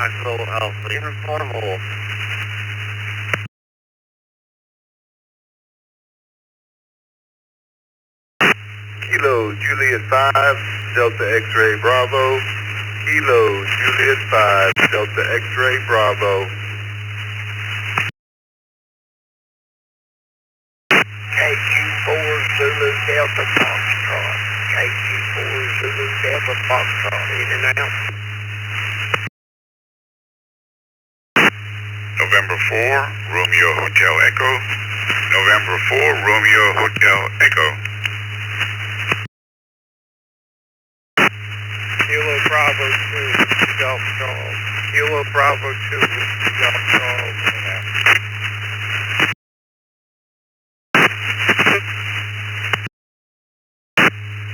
Echo Alpha Uniformal. Kilo Juliet 5 Delta X-Ray Bravo. Kilo Juliet 5 Delta X-Ray Bravo. KQ4 Zulu Delta Foxtrot. KQ4 Zulu Delta Foxtrot. In and out. November 4, Romeo Hotel Echo. November 4, Romeo Hotel Echo. Kilo Bravo 2 Delta Dog. Kilo Bravo 2 Delta Dog.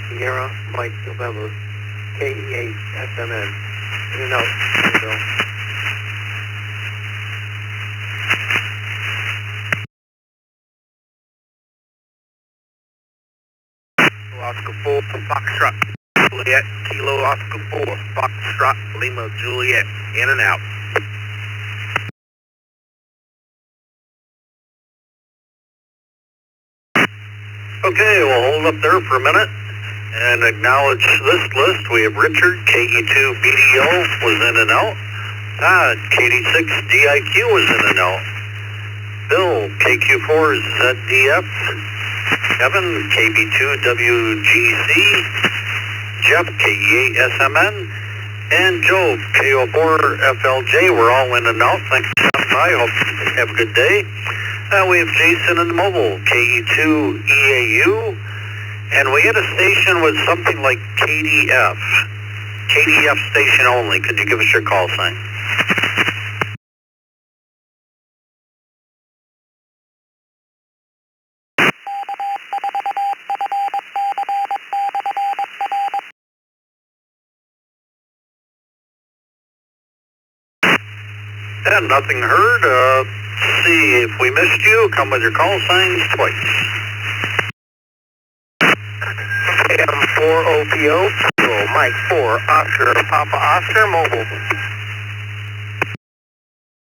Sierra Mike November, KE8 SMN. In and out, Bill. Oscar 4 Foxtrot Juliet. Kilo Oscar 4 Foxtrot Lima Juliet. In and out. Okay, we'll hold up there for a minute and acknowledge this list. We have Richard, KE2 BDO was in and out. Todd, KD6 DIQ was in and out. Bill, KQ4 ZDF. Kevin, KB2 WGC. Jeff, KE8 SMN. And Joe, KO4 FLJ. We're all in and out. Thanks for stopping by. Hope you have a good day. We have Jason in the mobile, KE2 EAU. And we had a station with something like KDF. KDF station only. Could you give us your call sign? And nothing heard. See if we missed you. Come with your call signs twice. AM4 OPO, Mike 4 Oscar Papa Oscar mobile.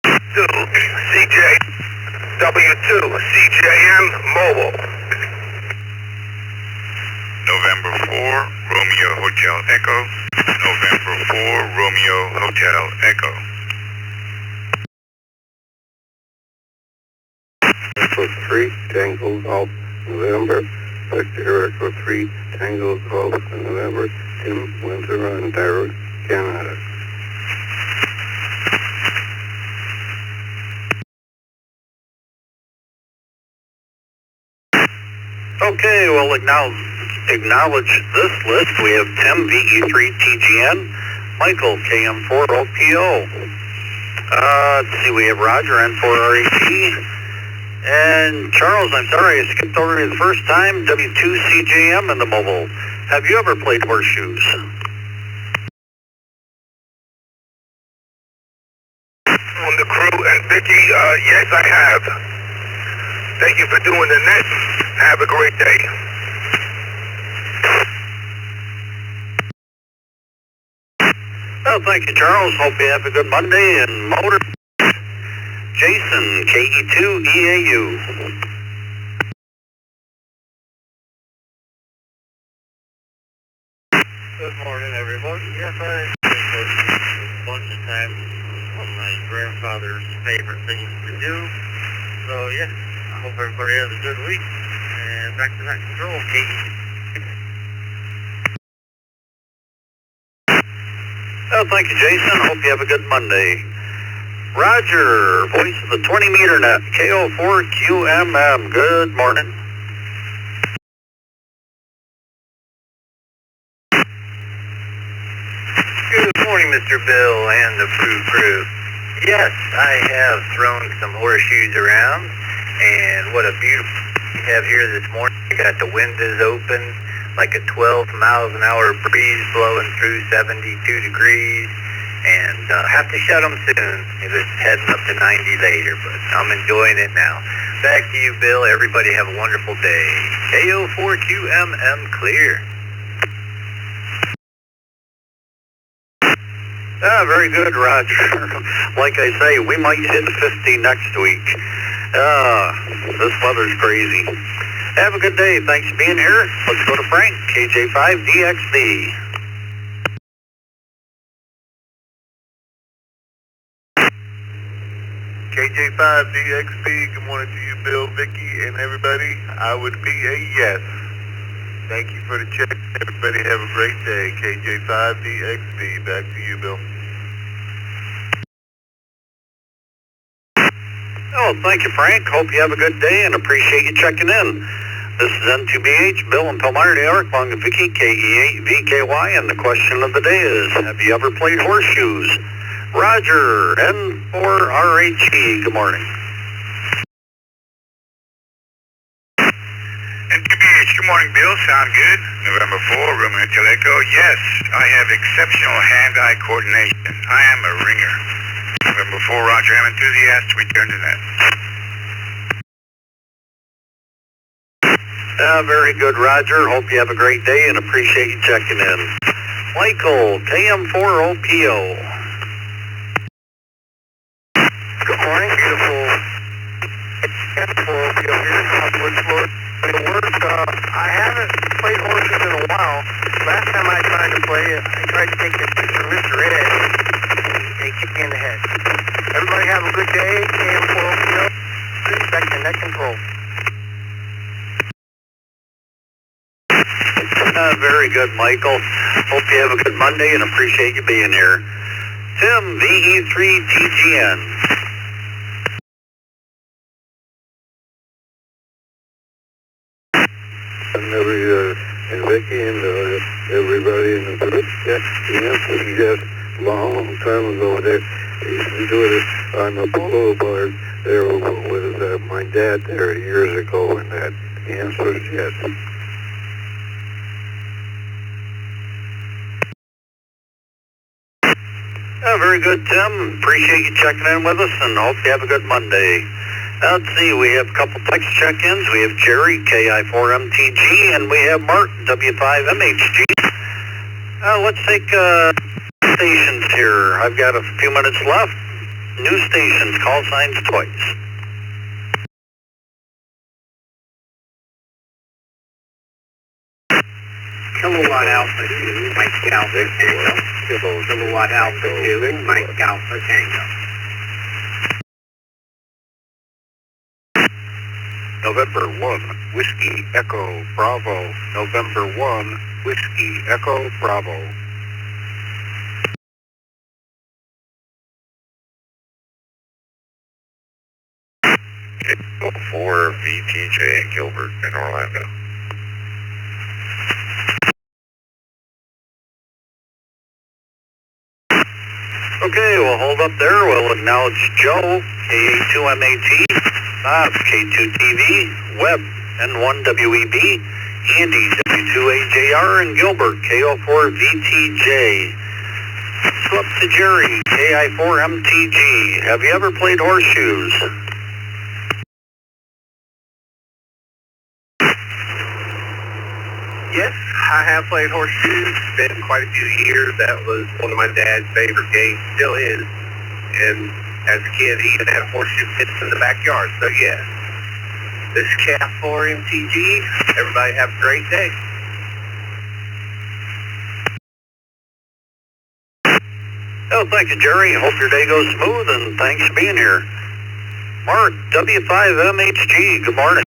2 CJ W2 CJM mobile. November 4, Romeo Hotel Echo. November 4, Romeo Hotel Echo. Echo 3, Tango Golf, November. Victor Echo 3, Tango Golf, November. Tim Winter, Ontario, Canada. Okay, we'll acknowledge this list. We have Tim, VE3 TGN, Michael, KM4 OPO. Let's see, we have Roger, N4 REP, and Charles, I'm sorry, I skipped over you the first time, W2 CJM in the mobile. Have you ever played Horseshoes? On the crew and Vicky, yes I have. Thank you for doing the net. Have a great day. Well, thank you, Charles. Hope you have a good Monday and motor. Jason, KE2 EAU. Good morning, everyone. Yes, I have a bunch of times one of my grandfather's favorite things to do. So yeah, I hope everybody has a good week. And back to that control, Katie. Oh, thank you, Jason. Hope you have a good Monday. Roger, voice of the 20-meter net, KO4QMM. Good morning. Good morning, Mr. Bill and the Brew Crew. Yes, I have thrown some horseshoes around, and what a beautiful we have here this morning. We got the windows open, like a 12 miles an hour breeze blowing through 72 degrees, and have to shut them soon if it's heading up to 90 later, but I'm enjoying it now. Back to you, Bill. Everybody have a wonderful day. KO4QMM clear. Very good, Roger. Like I say, we might hit 50 next week. This weather's crazy. Have a good day. Thanks for being here. Let's go to Frank, KJ5DXB. KJ5DXB, good morning to you, Bill, Vicky, and everybody. I would be a yes. Thank you for the check. Everybody have a great day. KJ5DXB, back to you, Bill. Oh, thank you, Frank. Hope you have a good day and appreciate you checking in. This is N2BH, Bill in Palmyra, New York, along with Vicky, KE8VKY, and the question of the day is, have you ever played horseshoes? Roger, N4RHE, good morning. NTBH, good morning, Bill. Sound good? November 4, Romeo Hotel Echo. Yes, I have exceptional hand-eye coordination. I am a ringer. November 4, Roger. I'm enthusiast. Return to net. Very good, Roger. Hope you have a great day and appreciate you checking in. Michael, KM4OPO. Good morning, beautiful. KM4OPO here, Southwood, Florida. I haven't played horses in a while. Last time I tried to play, I tried to take the picture of Mr. Ed, and he kicked me in the head. Everybody have a good day. KM4OPO. Back to net control. Very good, Michael. Hope you have a good Monday and appreciate you being here. Tim, VE3TGN. And Vicky and everybody in the group. Yeah, the answer is yes. Long time ago, they used to do it on the boulevard there with my dad there years ago, and that the answer is yes. Very good, Tim. Appreciate you checking in with us and hope you have a good Monday. Let's see, we have a couple text check-ins. We have Jerry, KI4MTG, and we have Mark, W5MHG. Let's take stations here. I've got a few minutes left. New stations, call signs twice. Kilowatt Alpha 2, Mike Alpha Tango. Kilowatt Alpha 2, Mike Alpha Tango. November 1, Whiskey Echo Bravo. November 1, Whiskey Echo Bravo. For VTJ and Gilbert in Orlando. Okay, we'll hold up there. We'll acknowledge Joe, KA2MAT, Bob, K2TV, Webb, N1WEB, Andy, W2AJR, and Gilbert, KO4VTJ. Go up to Jerry, KI4MTG. Have you ever played horseshoes? Yes, I have played horseshoes. It's been quite a few years. That was one of my dad's favorite games, still is. And as a kid, he even had horseshoe pits in the backyard. So yeah, this is KF4MTG. Everybody have a great day. Oh, thank you, Jerry. Hope your day goes smooth, and thanks for being here. Mark, W5MHG, good morning.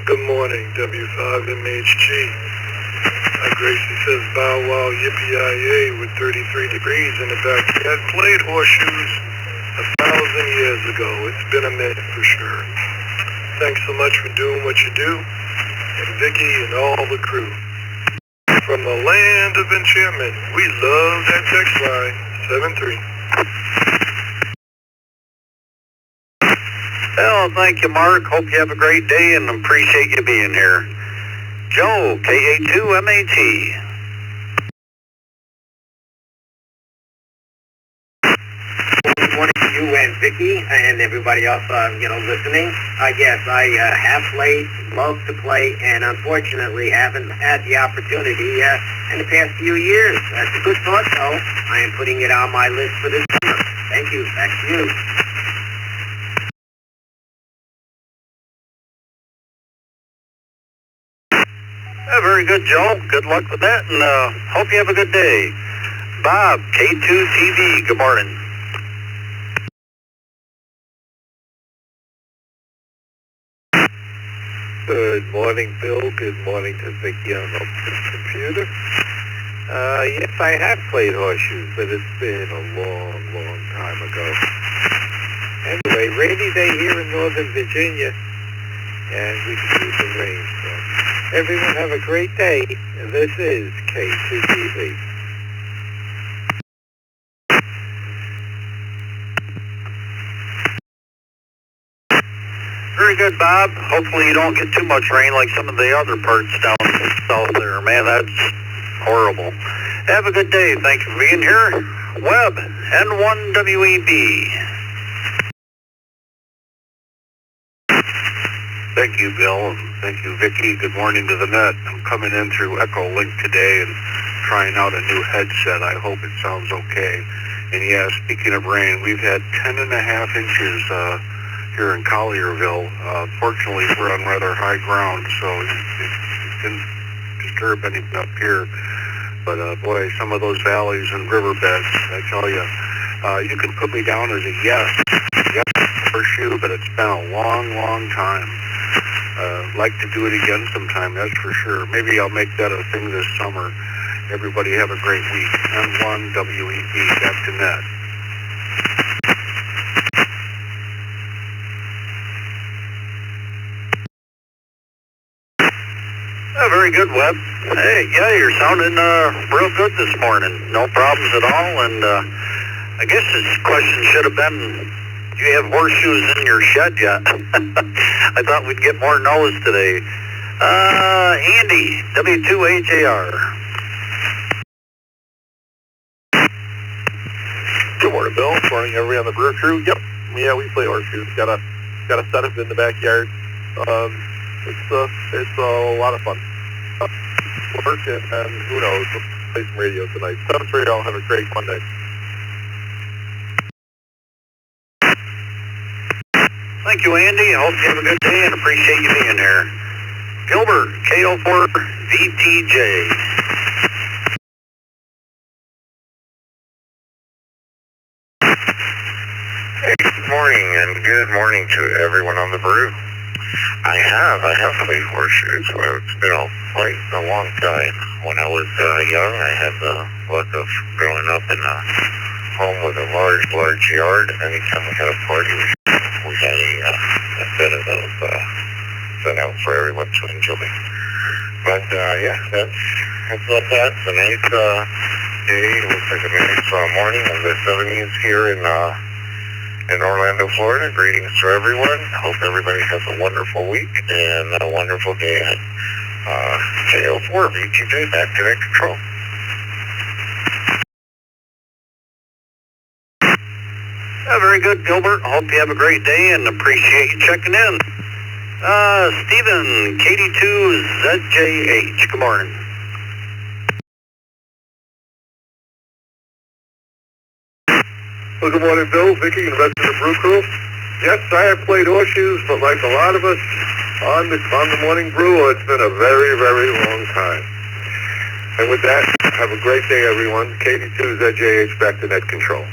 Good morning, W5MHG. Gracie says bow wow yippee-yi-yay with 33 degrees in the backyard. Played Horseshoes 1,000 years ago. It's been a minute for sure. Thanks so much for doing what you do. And Vicky and all the crew. From the land of enchantment, we love that text line, 73. Well, thank you, Mark. Hope you have a great day and appreciate you being here. Joe, KA2MAT. Good morning to you and Vicky and everybody else, listening. Yes, I have played, love to play, and unfortunately haven't had the opportunity in the past few years. That's a good thought, though. I am putting it on my list for this summer. Thank you. Back to you. Very good, Joe. Good luck with that, and hope you have a good day. Bob, K2TV, good morning. Good morning, Bill. Good morning to Vicky on the computer. Yes, I have played Horseshoes, but it's been a long, long time ago. Anyway, rainy day here in Northern Virginia, and we can use the rain. So everyone have a great day. This is K2TV. Very good, Bob. Hopefully you don't get too much rain like some of the other parts down south there. Man, that's horrible. Have a good day. Thank you for being here. Webb, N1WEB. Thank you, Bill. Thank you, Vicky. Good morning to the net. I'm coming in through Echo Link today and trying out a new headset. I hope it sounds okay. And yeah, speaking of rain, we've had 10.5 inches here in Collierville. Fortunately, we're on rather high ground, so it didn't disturb anything up here. But boy, some of those valleys and riverbeds, I tell you, you can put me down as a yes Horseshoe, but it's been a long, long time. Like to do it again sometime, that's for sure. Maybe I'll make that a thing this summer. Everybody have a great week. N1WEB, back to net. Very good, Webb. Hey, yeah, you're sounding real good this morning. No problems at all, and I guess this question should have been, do you have horseshoes in your shed yet? I thought we'd get more no's today. Andy, W2HAR. Good morning, Bill. Good morning, everybody on the Brew Crew. Yep, yeah, we play horseshoes. Got a setup in the backyard. It's a lot of fun. Work and who knows, we'll play some radio tonight. 7-3, y'all have a great Monday. Thank you, Andy. I hope you have a good day and appreciate you being here. Gilbert, KO4VTJ. Hey, good morning, and good morning to everyone on the Brew. I have played Horseshoes. It's been quite a long time. When I was young, I had the luck of growing up in a home with a large yard. Anytime we had a party, we had a set of those set out for everyone to enjoy. But yeah, that's what that. It's a nice day. It looks like a nice morning of the 70s here in Orlando, Florida. Greetings to everyone. Hope everybody has a wonderful week and a wonderful day. KO4 VTJ, back to net control. Very good, Gilbert. Hope you have a great day and appreciate you checking in. Stephen, KD2ZJH. Good morning. Well, good morning, Bill, Vicky, and the rest of the Brew Crew. Yes, I have played horseshoes, but like a lot of us on the Morning Brew, it's been a very, very long time. And with that, Have a great day, everyone. KD2 ZJH back to net control.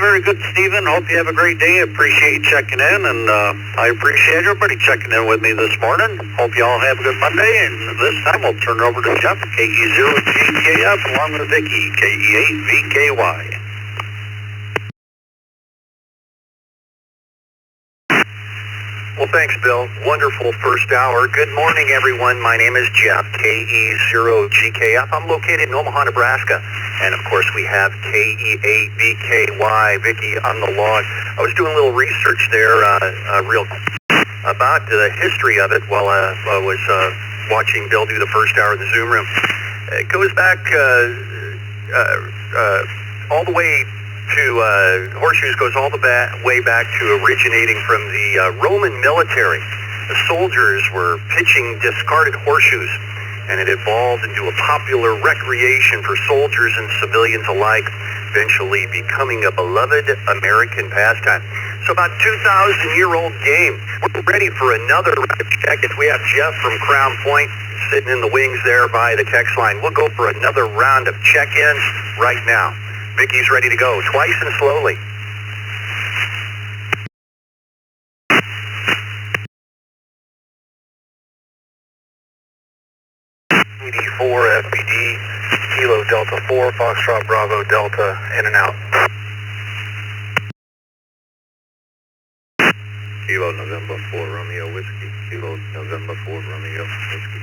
Very good, Stephen. Hope you have a great day. Appreciate you checking in, and I appreciate everybody checking in with me this morning. Hope you all have a good Monday, and this time we'll turn it over to Jeff, KE0GKF, along with Vicky, KE8VKY. Well, thanks, Bill. Wonderful first hour. Good morning, everyone. My name is Jeff, KE0GKF. I'm located in Omaha, Nebraska. And, of course, we have KE8VKY, Vicky, on the log. I was doing a little research there real quick about the history of it while I was watching Bill do the first hour of the Zoom room. It goes back all the way to Horseshoes goes all the way back to originating from the Roman military. The soldiers were pitching discarded horseshoes, and it evolved into a popular recreation for soldiers and civilians alike, eventually becoming a beloved American pastime. So about 2,000-year-old game. We're ready for another round of check-ins. We have Jeff from Crown Point sitting in the wings there by the text line. We'll go for another round of check-ins right now. Vicky's ready to go, twice and slowly. PD4 FBD, Kilo Delta 4, Foxtrot Bravo Delta, in and out. Kilo November 4 Romeo Whiskey. Kilo November 4 Romeo Whiskey.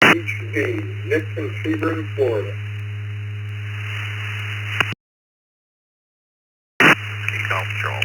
HD, Nixon Fever in Florida. Control.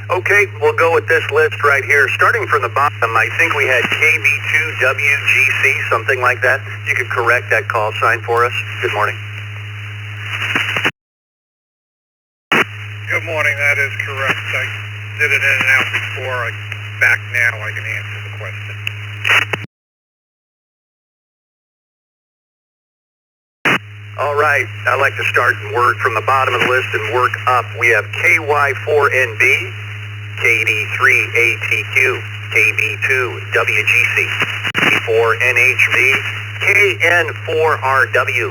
Okay, we'll go with this list right here. Starting from the bottom, I think we had KB2WGC, something like that. You could correct that call sign for us. Good morning. Good morning, that is correct. I did it in and out before. Back now, I can answer the question. All right, I like to start and work from the bottom of the list and work up. We have KY4NB, KD3ATQ, KB2WGC, KB4NHV, KN4RW,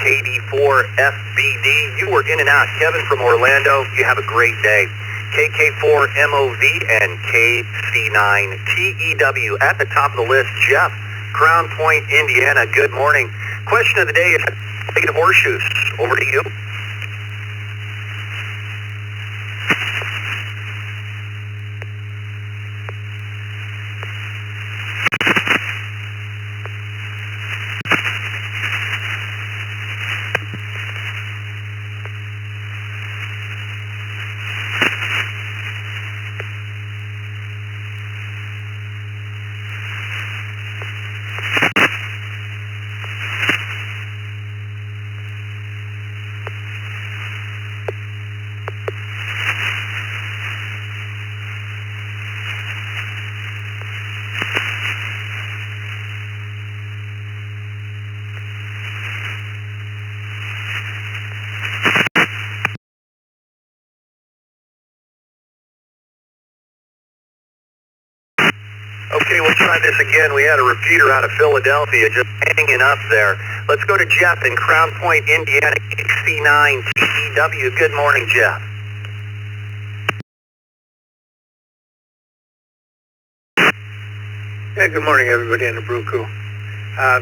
KD4FBD. You were in and out. Kevin from Orlando, you have a great day. KK4MOV and KC9TEW. At the top of the list, Jeff, Crown Point, Indiana. Good morning. Question of the day is played horseshoes. Over to you. Okay, we'll try this again. We had a repeater out of Philadelphia just hanging up there. Let's go to Jeff in Crown Point, Indiana, KC9TEW. Good morning, Jeff. Yeah, good morning, everybody in the Brew Crew.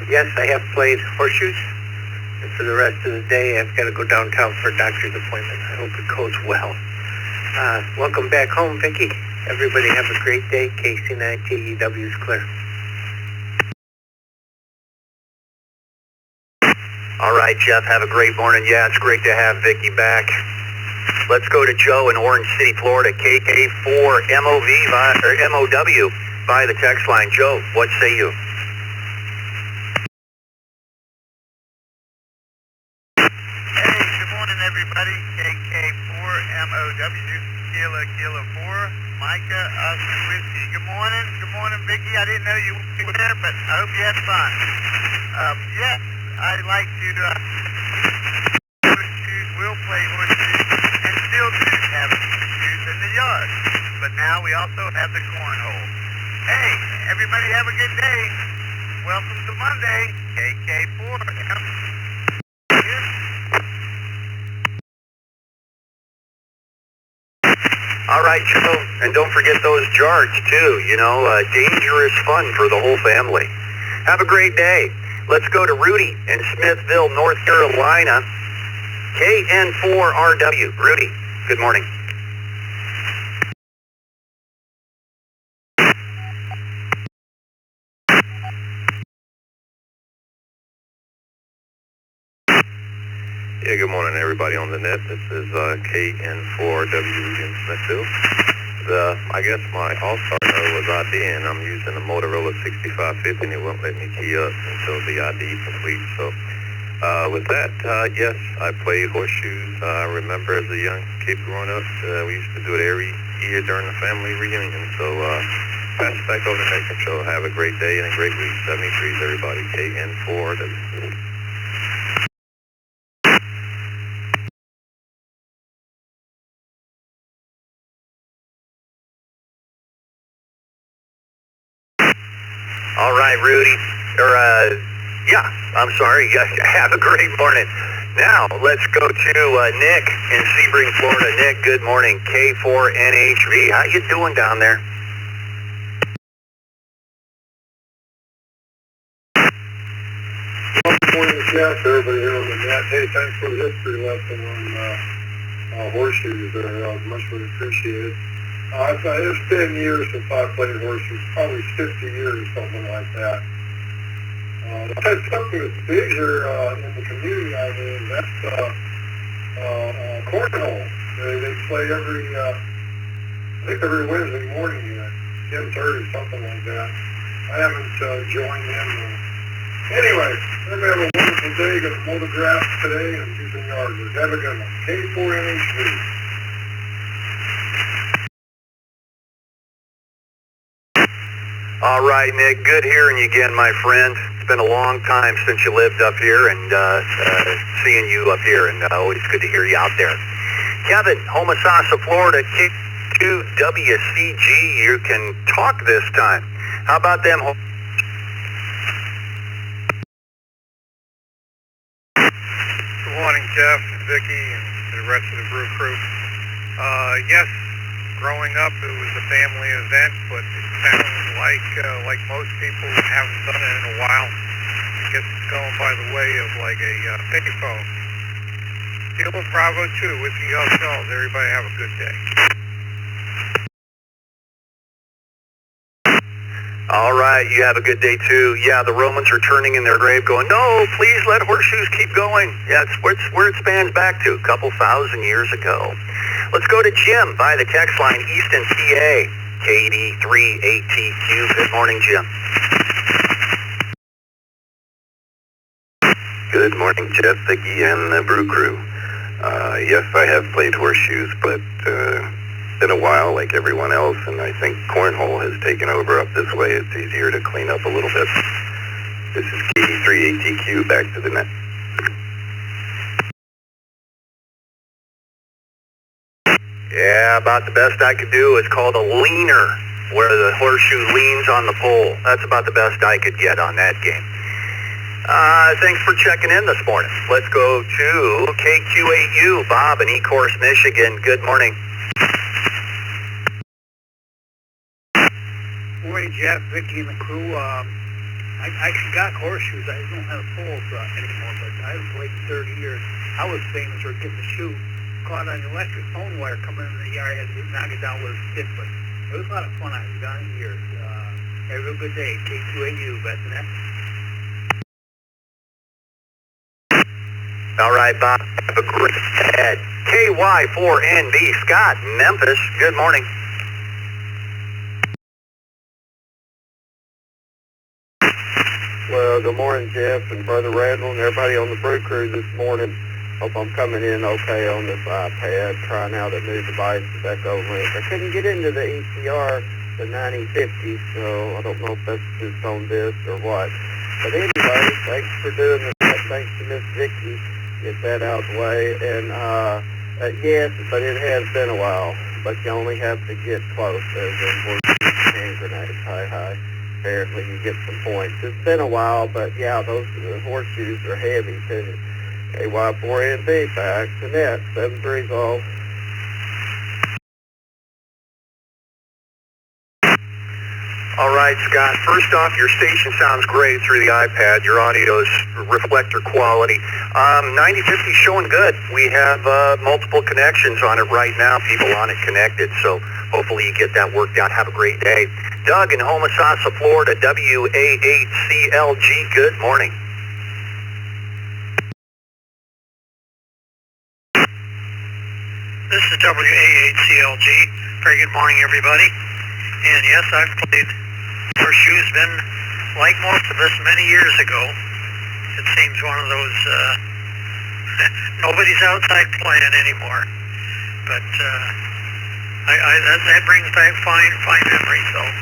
Yes, I have played horseshoes. And for the rest of the day, I've got to go downtown for a doctor's appointment. I hope it goes well. Welcome back home, Vicky. Everybody have a great day. KC9TEW is clear. All right, Jeff, have a great morning. Yeah, it's great to have Vicky back. Let's go to Joe in Orange City, Florida, KK4MOW by the text line. Joe, what say you? Hey, good morning, everybody. everybody. KK4MOW, Kilo 4, Micah, Oscar Whiskey. Good morning, Vicky. I didn't know you were there, but I hope you had fun. Yes, I'd like to horseshoes, will play horseshoes, and still do have horseshoes in the yard. But now we also have the cornhole. Hey, everybody have a good day. Welcome to Monday, KK4M. All right, Joe, and don't forget those jars, too. You know, dangerous fun for the whole family. Have a great day. Let's go to Rudy in Smithville, North Carolina. KN4RW. Rudy, good morning. Yeah, good morning, everybody on the net. This is KN4W in Smithville. I guess my all-star code was ID, and I'm using a Motorola 6550, and it won't let me key up until the ID is complete. So, with that, yes, I played horseshoes. I remember as a young kid growing up, we used to do it every year during the family reunion. So, pass it back over to Nick, and so have a great day and a great week. 73s, everybody. KN4W. All right, Rudy. I'm sorry. Have a great morning. Now, let's go to Nick in Sebring, Florida. Nick, good morning. K4NHV. How you doing down there? Good morning, Jeff. Everybody here on the net. Hey, thanks for the history lesson on horseshoes. Much appreciated. It's been years since I played horseshoes, probably 50 years, something like that. I had something that's big here in the community I live. That's cornhole. They play every Wednesday morning at 10:30, something like that. I haven't joined them. Anyway, everybody have a wonderful day. Going to mow the grass today and do some yard work. Have a good one. K4NHV. All right, Nick. Good hearing you again, my friend. It's been a long time since you lived up here, and seeing you up here, and always good to hear you out there. Kevin, Homosassa, Florida, K2WCG. You can talk this time. How about them? Good morning, Jeff, Vicky, and the rest of the Brew crew. Yes, growing up it was a family event, but it sounds like most people haven't done it in a while. I guess it's going by the way of like a payphone. Kilo Bravo 2, Whiskey Hotels. Everybody have a good day. All right, you have a good day too. Yeah, the Romans are turning in their grave going, no, please let horseshoes keep going. Yeah, it's where it spans back to, a couple thousand years ago. Let's go to Jim by the text line, Easton, PA, K83ATQ. Good morning, Jim. Good morning, Jeff, Vicky, and the Brew crew. Yes, I have played horseshoes, but been a while like everyone else, and I think cornhole has taken over up this way. It's easier to clean up a little bit. This is K83ATQ, back to the net. Yeah, about the best I could do. It's called a leaner, where the horseshoe leans on the pole. That's about the best I could get on that game. Thanks for checking in this morning. Let's go to KQ8U, Bob in Ecorse, Michigan. Good morning. Morning, Jeff, Vicky, and the crew. I got horseshoes. I don't have poles anymore, but I haven't played in 30 years. I was famous for getting the shoe caught on the electric phone wire coming in the yard. I had to knock it down with a stick, but it was a lot of fun. I've gone years. Have a good day. K2AU, best in that. All right, Bob. Have a great head. KY4NB, Scott, Memphis. Good morning. Well, good morning, Jeff and Brother Randall and everybody on the Brew crew this morning. Hope I'm coming in okay on this iPad, trying out a new device, the Echo Link. I couldn't get into the ECR, the 9050, so I don't know if that's just on this or what. But anyway, thanks for doing this. Thanks to Miss Vicky. Get that out of the way. And yes, but it has been a while. But you only have to get close, as in horseshoes, hand grenades. Hi. Apparently you get some points. It's been a while, but yeah, those horseshoes are heavy too. AY4NB, back to net, 7-3 all. All right, Scott. First off, your station sounds great through the iPad. Your audio's reflector quality. 9050 showing good. We have multiple connections on it right now, people on it connected, so hopefully you get that worked out. Have a great day. Doug in Homosassa, Florida, WA8CLG, good morning. This is WA8CLG. Very good morning, everybody. And yes, I've played Horseshoes. Been like most of us many years ago. It seems one of those, nobody's outside playing anymore. But that brings back fine memories, though.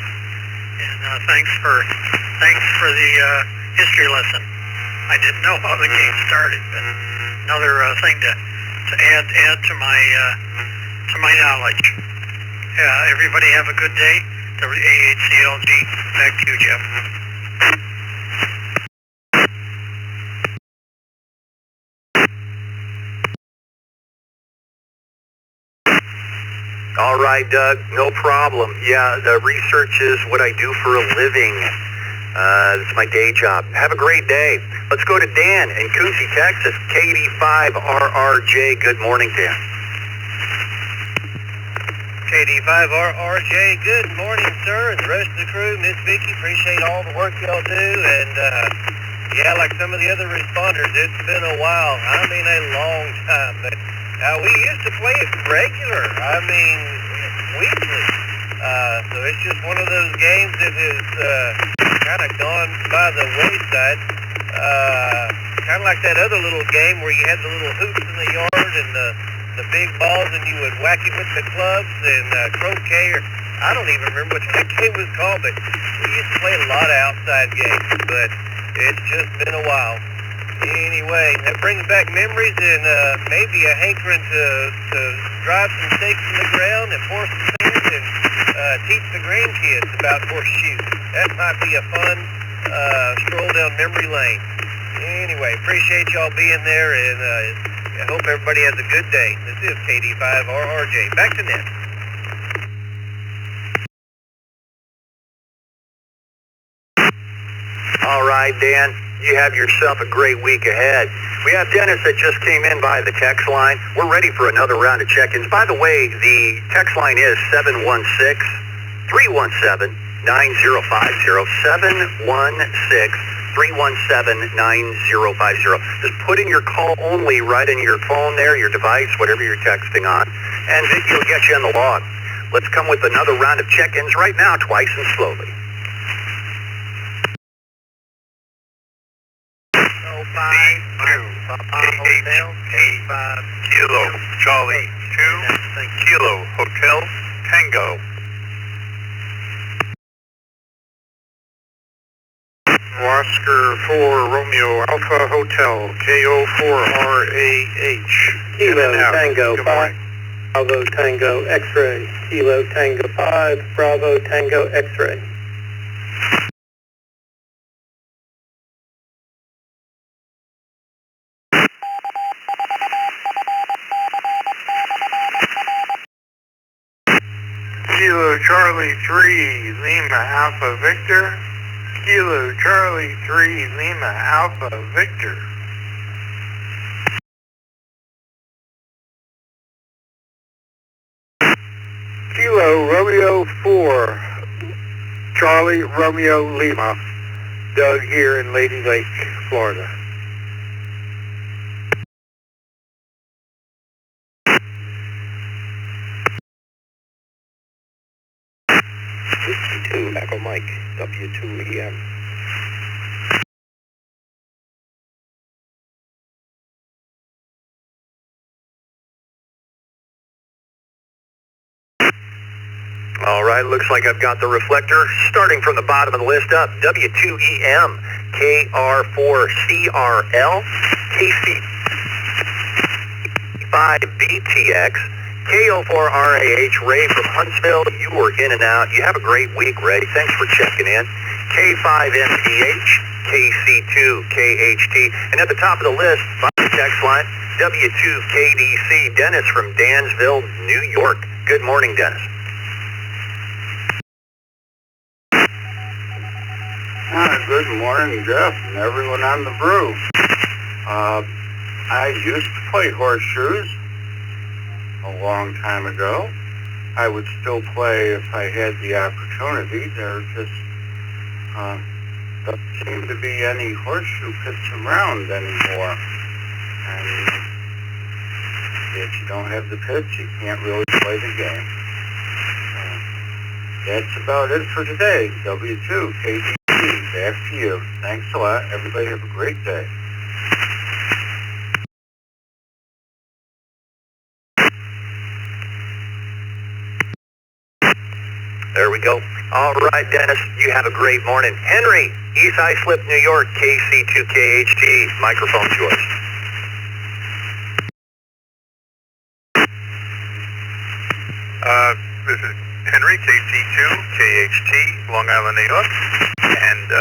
And thanks for the history lesson. I didn't know how the game started, but another thing to add to my knowledge. Yeah, everybody have a good day. WA8CLG, back to you, Jeff. All right, Doug, no problem. Yeah, the research is what I do for a living. It's my day job. Have a great day. Let's go to Dan in Coonsey, Texas, KD5RRJ. Good morning, Dan. KD5RRJ, good morning, sir, and the rest of the crew. Miss Vicky, appreciate all the work y'all do, and yeah, like some of the other responders, it's been a while. I mean, a long time, but we used to play it regular. I mean, weekly. So it's just one of those games that has kind of gone by the wayside. Kind of like that other little game where you had the little hoops in the yard and the big balls, and you would whack it with the clubs and croquet, or I don't even remember what that game was called, but we used to play a lot of outside games, but it's just been a while. Anyway, that brings back memories and maybe a hankering to drive some stakes in the ground and pour some sand and teach the grandkids about horseshoes. That might be a fun stroll down memory lane. Anyway, appreciate y'all being there, and I hope everybody has a good day. This is KD5RRJ. Back to net. All right, Dan, you have yourself a great week ahead. We have Dennis that just came in by the text line. We're ready for another round of check-ins. By the way, the text line is 716-317-9050. 716-317-9050. Just put in your call only right in your phone there, your device, whatever you're texting on, and Vicky will get you in the log. Let's come with another round of check-ins right now, twice and slowly. 5 Kilo Charlie 2 Kilo Hotel Tango. Oscar 4 Romeo Alpha Hotel KO4RAH. Kilo Tango 5 Bravo Tango X-Ray. Kilo Tango 5 Bravo Tango X-Ray. Kilo Charlie 3 Lima Alpha Victor. Kilo Charlie 3 Lima Alpha Victor. Kilo Romeo 4 Charlie Romeo Lima. Doug here in Lady Lake, Florida. Echo Mike, W2EM. All right, looks like I've got the reflector. Starting from the bottom of the list up, W2EM, KR4CRL, KC5BTX, KO4RAH, Ray from Huntsville. You were in and out. You have a great week, Ray. Thanks for checking in. K5MPH, KC2KHT, and at the top of the list, by the text line, W2KDC, Dennis from Dansville, New York. Good morning, Dennis. Good morning, Jeff, and everyone on the brew. I used to play Horseshoes a long time ago. I would still play if I had the opportunity. There just doesn't seem to be any horseshoe pits around anymore. And if you don't have the pits, you can't really play the game. That's about it for today. W2KDC. Back to you. Thanks a lot. Everybody have a great day. There we go. All right, Dennis, you have a great morning. Henry, East Islip, New York, KC2KHT. Microphone's yours. This is Henry, KC2KHT, Long Island, New York. And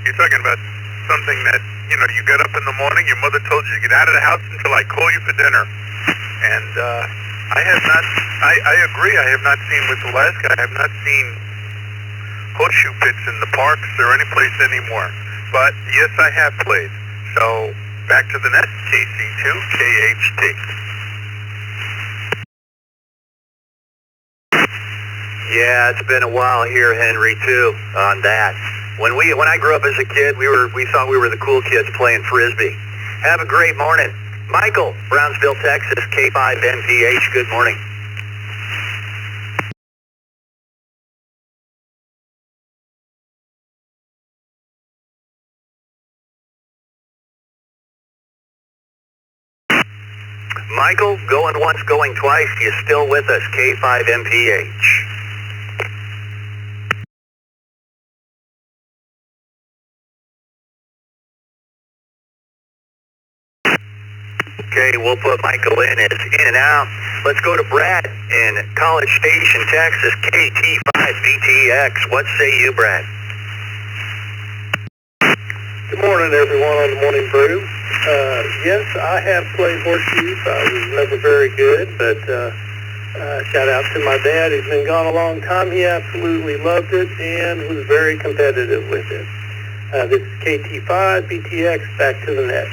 you're talking about something that, you know, you got up in the morning, your mother told you to get out of the house until I call you for dinner. And I agree, I have not seen with Alaska, I have not seen horseshoe pits in the parks or any place anymore. But yes, I have played. So back to the net, KC2KHT. Yeah, it's been a while here, Henry, too, on that. When I grew up as a kid, we thought we were the cool kids playing Frisbee. Have a great morning. Michael, Brownsville, Texas, K5MPH, good morning. Michael, going once, going twice, you still with us, K5MPH. Okay, we'll put Michael in as in and out. Let's go to Brad in College Station, Texas, KT5BTX. What say you, Brad? Good morning, everyone on the Morning Brew. Yes, I have played horseshoes. I was never very good, but shout out to my dad. He's been gone a long time. He absolutely loved it and was very competitive with it. This is KT5BTX, back to the net.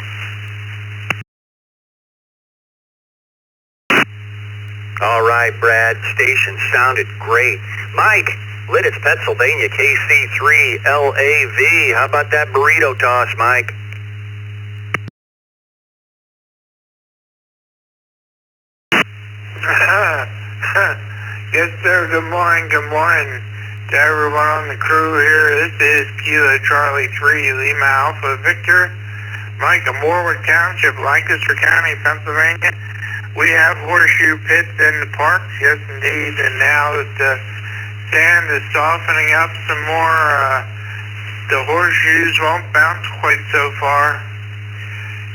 All right, Brad, station sounded great. Mike, Lidditz, Pennsylvania, KC3LAV. How about that burrito toss, Mike? Yes, sir. Good morning. Good morning to everyone on the crew here. This is Kilo Charlie 3 Lima Alpha Victor. Mike in Warwick Township, Lancaster County, Pennsylvania. We have horseshoe pits in the parks, yes indeed, and now that the sand is softening up some more, the horseshoes won't bounce quite so far.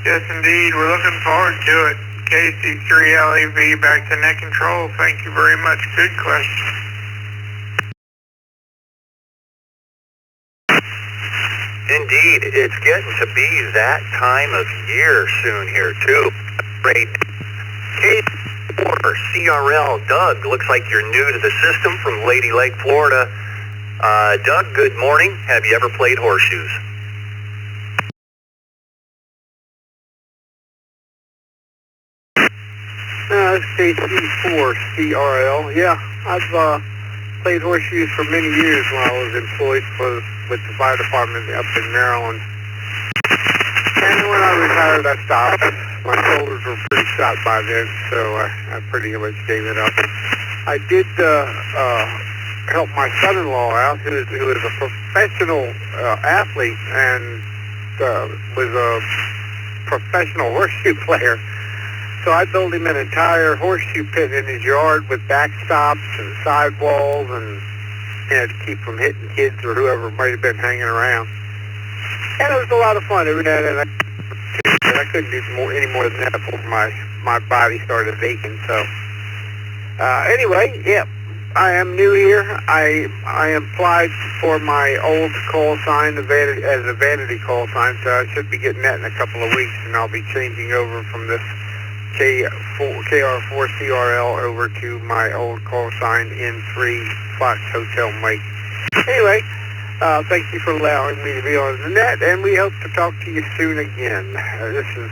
Yes indeed, we're looking forward to it. KC3LAV, back to net control. Thank you very much. Good question. Indeed, it's getting to be that time of year soon here, too. Great. K4CRL, Doug, looks like you're new to the system from Lady Lake, Florida. Doug, good morning. Have you ever played horseshoes? It's KC4CRL. Yeah, I've played horseshoes for many years when I was employed with the fire department up in Maryland. And when I retired, I stopped. My shoulders were pretty shot by then, so I pretty much gave it up. I did help my son-in-law out, who is a professional athlete and was a professional horseshoe player. So I built him an entire horseshoe pit in his yard with backstops and sidewalls and, to keep from hitting kids or whoever might have been hanging around. And it was a lot of fun every now and then. I couldn't do any more than that before my body started aching. So anyway, yeah, I am new here. I applied for my old call sign as a vanity call sign, so I should be getting that in a couple of weeks, and I'll be changing over from this KR4CRL over to my old call sign in 3 Fox Hotel Mike. Anyway, thank you for allowing me to be on the net, and we hope to talk to you soon again. This is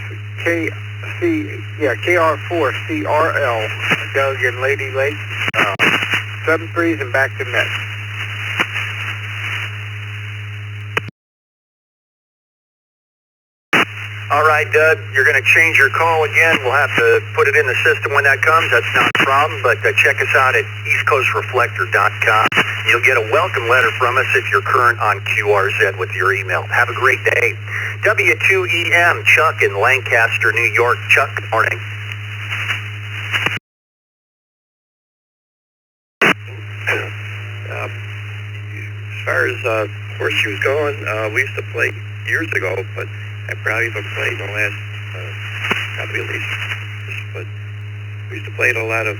KR4CRL, Doug and Lady Lake, 7-3s and back to net. All right, Doug, you're going to change your call again. We'll have to put it in the system when that comes. That's not a problem, but check us out at eastcoastreflector.com. You'll get a welcome letter from us if you're current on QRZ with your email. Have a great day. W2EM, Chuck in Lancaster, New York. Chuck, good morning. As far as horseshoes going, we used to play years ago, but I probably haven't played in the last, probably at least, but we used to play at a lot of,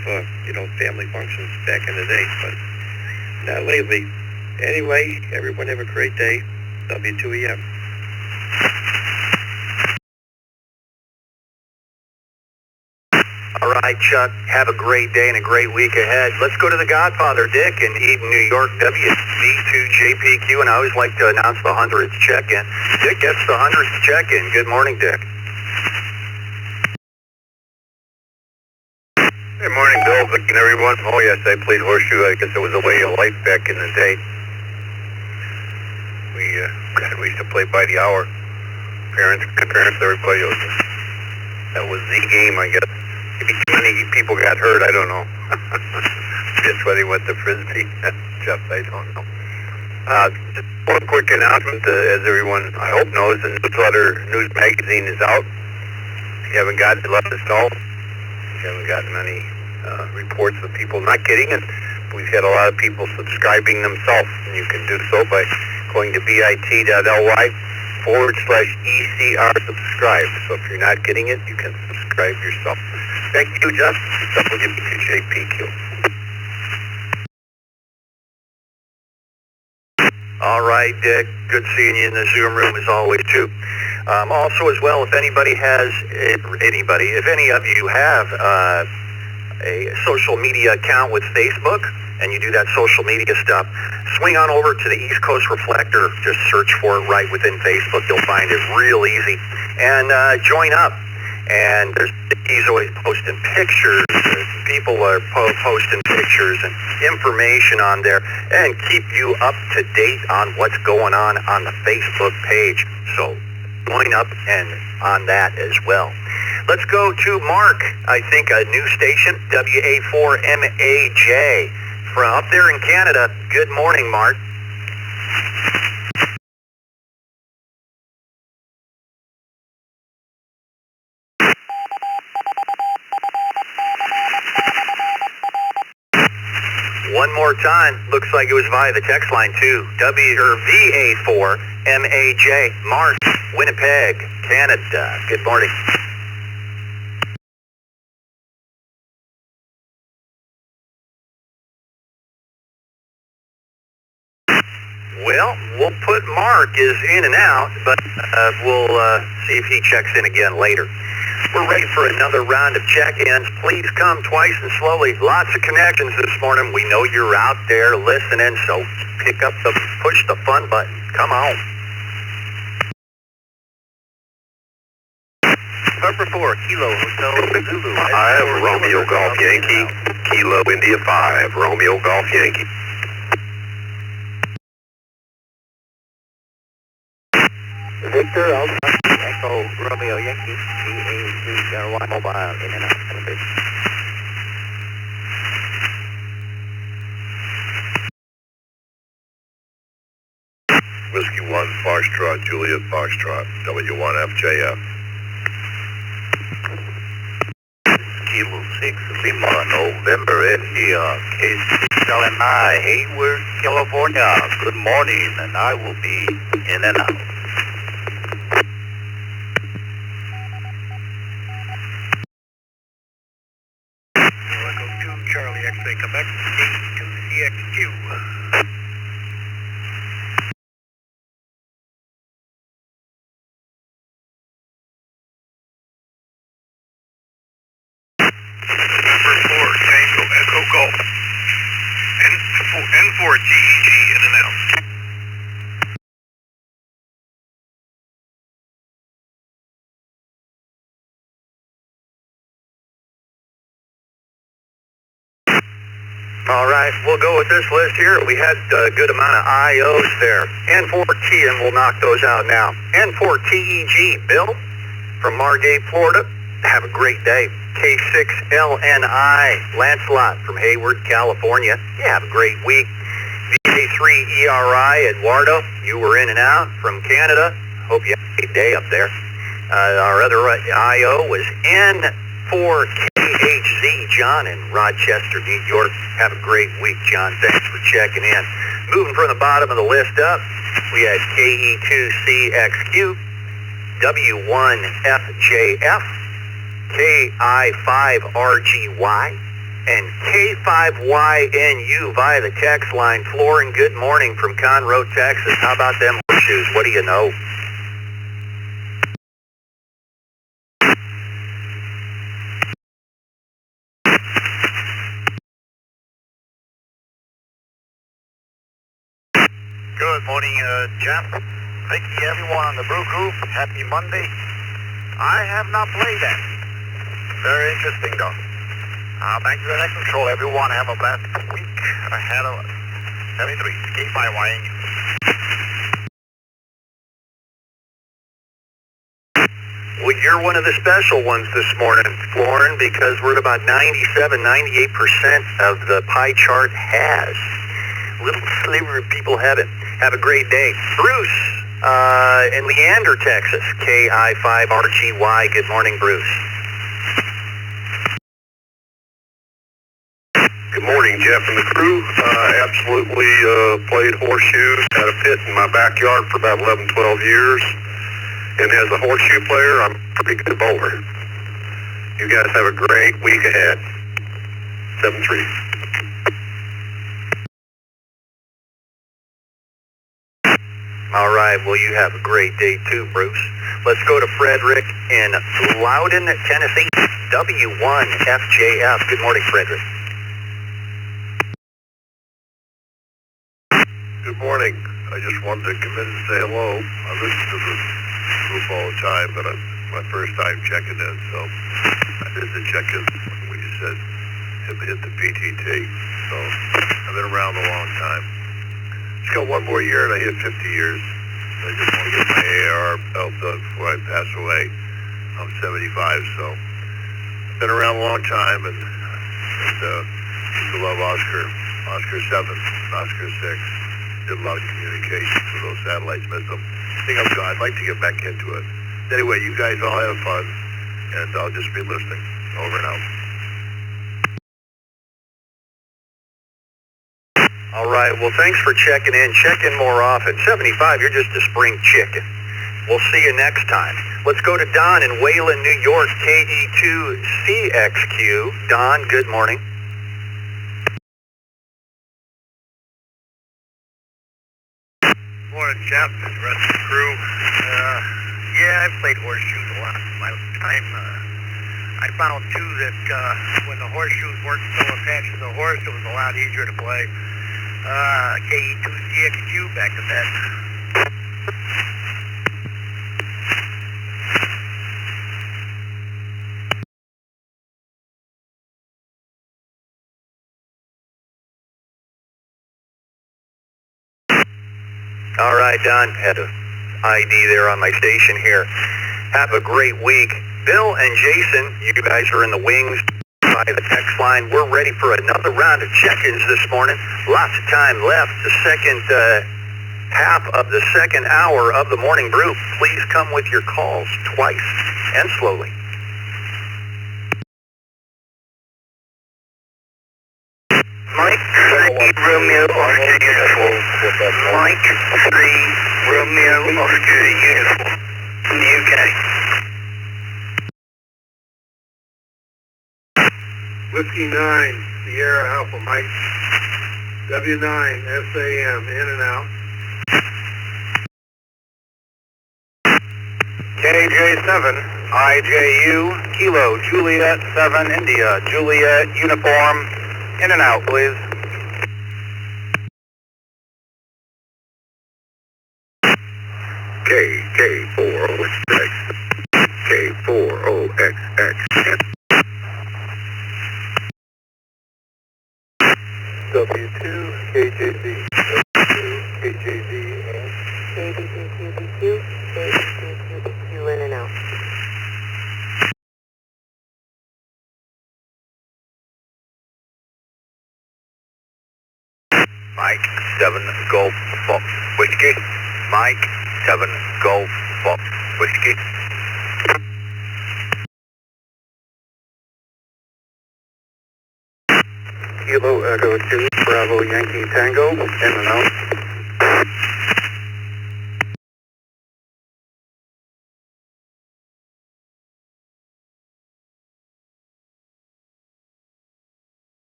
family functions back in the day, but not lately. Anyway, everyone have a great day. W2EM. All right, Chuck, have a great day and a great week ahead. Let's go to the Godfather, Dick, in Eden, New York, WV2JPQ, and I always like to announce the 100th check-in. Dick gets the 100th check-in. Good morning, Dick. Good morning, Bill, Vic, and everyone. Oh, yes, I played horseshoe. I guess it was a way of life back in the day. We used to play by the hour. Parents, everybody else. That was the game, I guess. Maybe too many people got hurt, I don't know. That's why they went to Frisbee. Jeff, I don't know. Just one quick announcement, as everyone, I hope knows, the newsletter, news magazine is out. If you haven't gotten it, let us know. If you haven't gotten any reports of people not getting it, we've had a lot of people subscribing themselves, and you can do so by going to bit.ly/ECR subscribe. So if you're not getting it, you can subscribe yourself. Thank you, Jeff. WB2JPQ. All right, Dick. Good seeing you in the Zoom room as always, too. Also, as well, if any of you have a social media account with Facebook, and you do that social media stuff, swing on over to the East Coast Reflector. Just search for it right within Facebook. You'll find it real easy. And join up. And he's always posting pictures. People are posting pictures and information on there, and keep you up to date on what's going on the Facebook page. So join up and on that as well. Let's go to Mark. I think a new station, WA4MAJ. From up there in Canada. Good morning, Mark. One more time. Looks like it was via the text line too. VA4MAJ. Mark, Winnipeg, Canada. Good morning. Well, we'll put Mark is in and out, but we'll see if he checks in again later. We're ready for another round of check-ins. Please come twice and slowly. Lots of connections this morning. We know you're out there listening, so push the fun button. Come on. Number 4, Kilo Hotel Zulu. 5, Romeo Golf Yankee. Kilo India 5, Romeo Golf Yankee. Victor, Echo Romeo Yankee, VA301 mobile, in and out, celebration. Whiskey 1, Foxtrot, Juliet Foxtrot, W1FJF. Lima, November SCR, KCLMI, Hayward, California. Good morning, and I will be in and out. Echo 2, Charlie X-Ray, Quebec, K2CXQ. Number 4, Tango, Echo Golf. N4 TEG, in and out. All right, we'll go with this list here. We had a good amount of IOs there. N4T, and we'll knock those out now. N4TEG, Bill from Margate, Florida. Have a great day. K6LNI, Lancelot from Hayward, California. You have a great week. VA3ERI, Eduardo, you were in and out from Canada. Hope you had a great day up there. Our other IO was N4KHZ, John in Rochester, New York. Have a great week, John. Thanks for checking in. Moving from the bottom of the list up, we had KE2CXQ, W1FJF, KI5RGY, and K5YNU via the text line. Florin, good morning from Conroe, Texas. How about them horseshoes? What do you know? Good morning, Jeff. Thank you, everyone on the Brew Crew. Happy Monday. I have not played that. Very interesting, though. Back to the next control, everyone. Have a blessed week ahead of us. 73, K5YNU. Well, you're one of the special ones this morning, Florin, because we're at about 97-98% of the pie chart has. Little sliver of people have it. Have a great day. Bruce in Leander, Texas, KI5RGY. Good morning, Bruce. Good morning, Jeff and the crew. Absolutely played horseshoes, had a pit in my backyard for about 11, 12 years. And as a horseshoe player, I'm a pretty good bowler. You guys have a great week ahead. 7-3. All right, well, you have a great day too, Bruce. Let's go to Frederick in Loudon, Tennessee, W1FJF. Good morning, Frederick. Good morning. I just wanted to come in and say hello. I listen to the group all the time, but it's my first time checking in, so I did the check-in when you said hit the PTT. So I've been around a long time. Just got one more year and I hit 50 years. I just want to get my AR belt done before I pass away. I'm 75, so I've been around a long time, and used to love Oscar 7, Oscar 6. Did a lot of communications with those satellites, missed them. I'd like to get back into it. Anyway, you guys all have fun, and I'll just be listening. Over and out. All right, well, thanks for checking in. Check in more often. 75, you're just a spring chicken. We'll see you next time. Let's go to Don in Wayland, New York, KE2CXQ. Don, good morning. Morning, Jeff, and the rest of the crew. Yeah, I've played horseshoes a lot in my time. I found, too, that when the horseshoes weren't so attached to the horse, it was a lot easier to play. KE2CXQ, back to bed. All right, Don, had an ID there on my station here. Have a great week. Bill and Jason, you guys are in the wings by the text line. We're ready for another round of check-ins this morning. Lots of time left. The second half of the second hour of the Morning Brew. Please come with your calls twice and slowly. Mike 3, Romeo, Oscar, uniform. Mike 3, Romeo, Oscar, uniform. From the UK. Whiskey 9, Sierra Alpha, Mike. W9, SAM, in and out. KJ7, IJU, Kilo, Juliet 7, India, Juliet, uniform, in and out, please. K4OXX. K4OXX. W2, KJZ, W2, KJZ, and KBQ, in and out. Mike 7 Golf Fox Whiskey. Mike 7 Golf Fox Whiskey. Kilo Echo 2, Bravo Yankee Tango, in and out.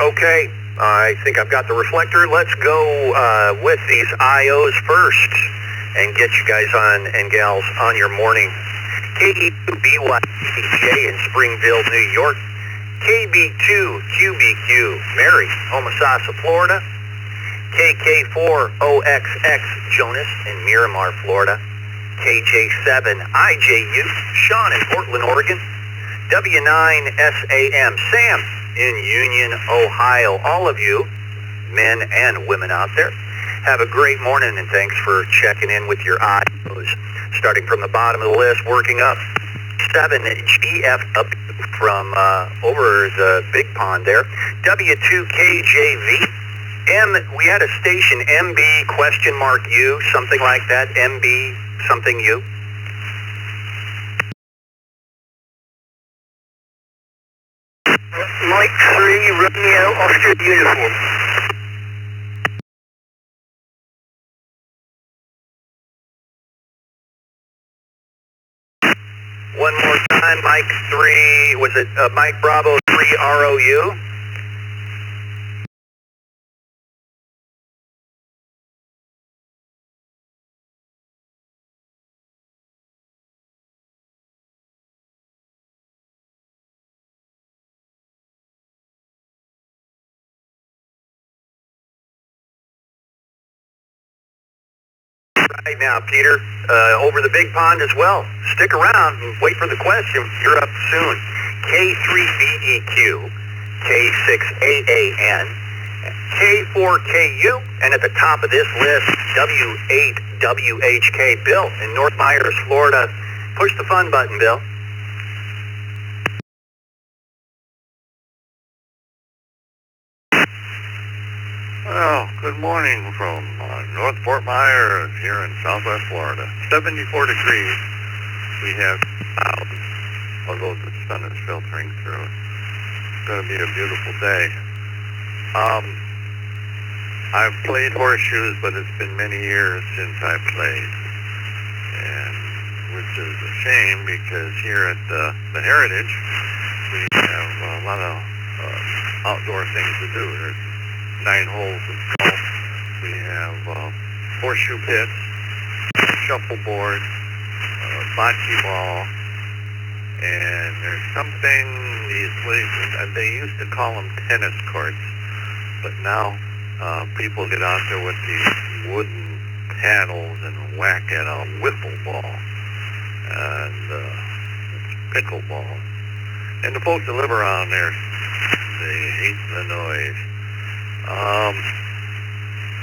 Okay, I think I've got the reflector. Let's go with these IOs first and get you guys on and gals on your morning. KE2BYPJ in Springville, New York. KB2QBQ, Mary, Homosassa, Florida. KK4OXX, Jonas in Miramar, Florida. KJ7IJU, Sean in Portland, Oregon. W9SAM, Sam in Union, Ohio. All of you, men and women out there, have a great morning and thanks for checking in with your IOs. Starting from the bottom of the list, working up. 7GF up from over the big pond there. W2KJV. We had a station MB question mark U, something like that. MB something U. Mike 3, Romeo, Oscar, uniform. One more time, Mike 3, was it Mike Bravo 3 ROU? Right now, Peter, over the big pond as well. Stick around and wait for the question. You're up soon. K3BEQ, K6AAN, K4KU, and at the top of this list, W8WHK. Bill in North Myers, Florida. Push the fun button, Bill. Well, good morning from North Fort Myers here in Southwest Florida. 74 degrees. We have clouds, although the sun is filtering through. It's going to be a beautiful day. I've played horseshoes, but it's been many years since I've played, and which is a shame because here at the Heritage, we have a lot of outdoor things to do. There's 9 holes of golf. We have horseshoe pits, shuffleboard, bocce ball, and there's something these places, they used to call them tennis courts, but now people get out there with these wooden paddles and whack at a wiffle ball and pickleball. And the folks that live around there, they hate the noise.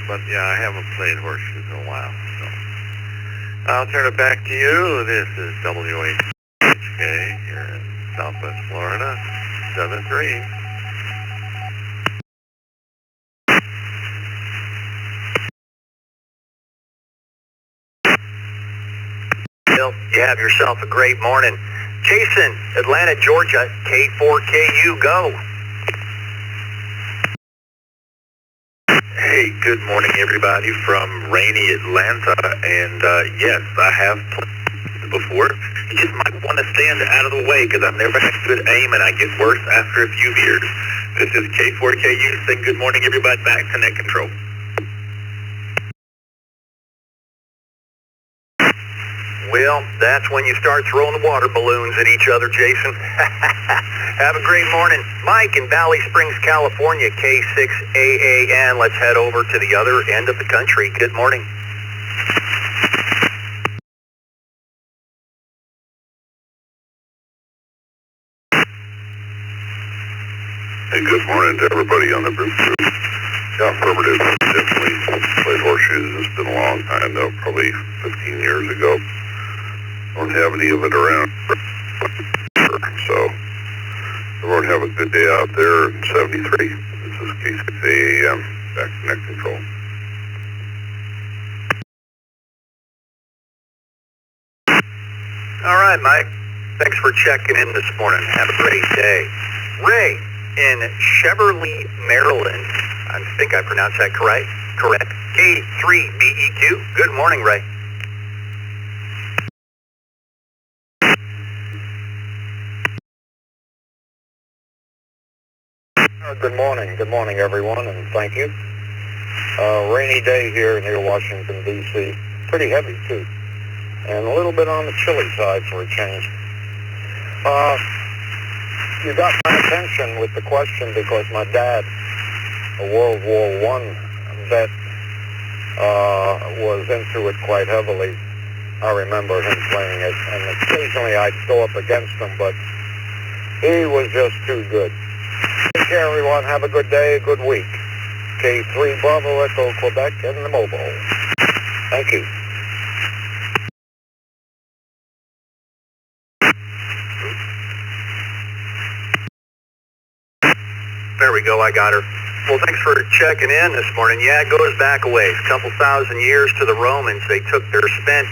But yeah, I haven't played horseshoes in a while, so I'll turn it back to you. This is WHK here in Southwest Florida, 7-3. Bill, you have yourself a great morning. Jason, Atlanta, Georgia, K4KU, go. Hey, good morning, everybody from rainy Atlanta. And yes, I have played before. You just might want to stand out of the way because I've never had good aim and I get worse after a few beers. This is K4KU saying good morning, everybody. Back to net control. Well, that's when you start throwing the water balloons at each other, Jason. Have a great morning. Mike in Valley Springs, California, K6AAN. Let's head over to the other end of the country. Good morning. Hey, good morning to everybody on the Brew Crew. Yeah, affirmative. Definitely played Horseshoes. It's been a long time, though, probably 15 years ago. Don't have any of it around. So, everyone have a good day out there in 73. This is K6AAM, back to net control. All right, Mike. Thanks for checking in this morning. Have a great day. Ray in Cheverly, Maryland. I think I pronounced that correct. K3BEQ. Good morning, Ray. Good morning, everyone, and thank you. Rainy day here near Washington, D.C. Pretty heavy, too, and a little bit on the chilly side for a change. You got my attention with the question because my dad, a World War I vet, was into it quite heavily. I remember him playing it, and occasionally I'd go up against him, but he was just too good. Take care, everyone. Have a good day, a good week. K3 Bravo Echo Quebec and the mobile. Thank you. There we go, I got her. Well, thanks for checking in this morning. Yeah, it goes back a ways, a couple thousand years to the Romans. They took their spent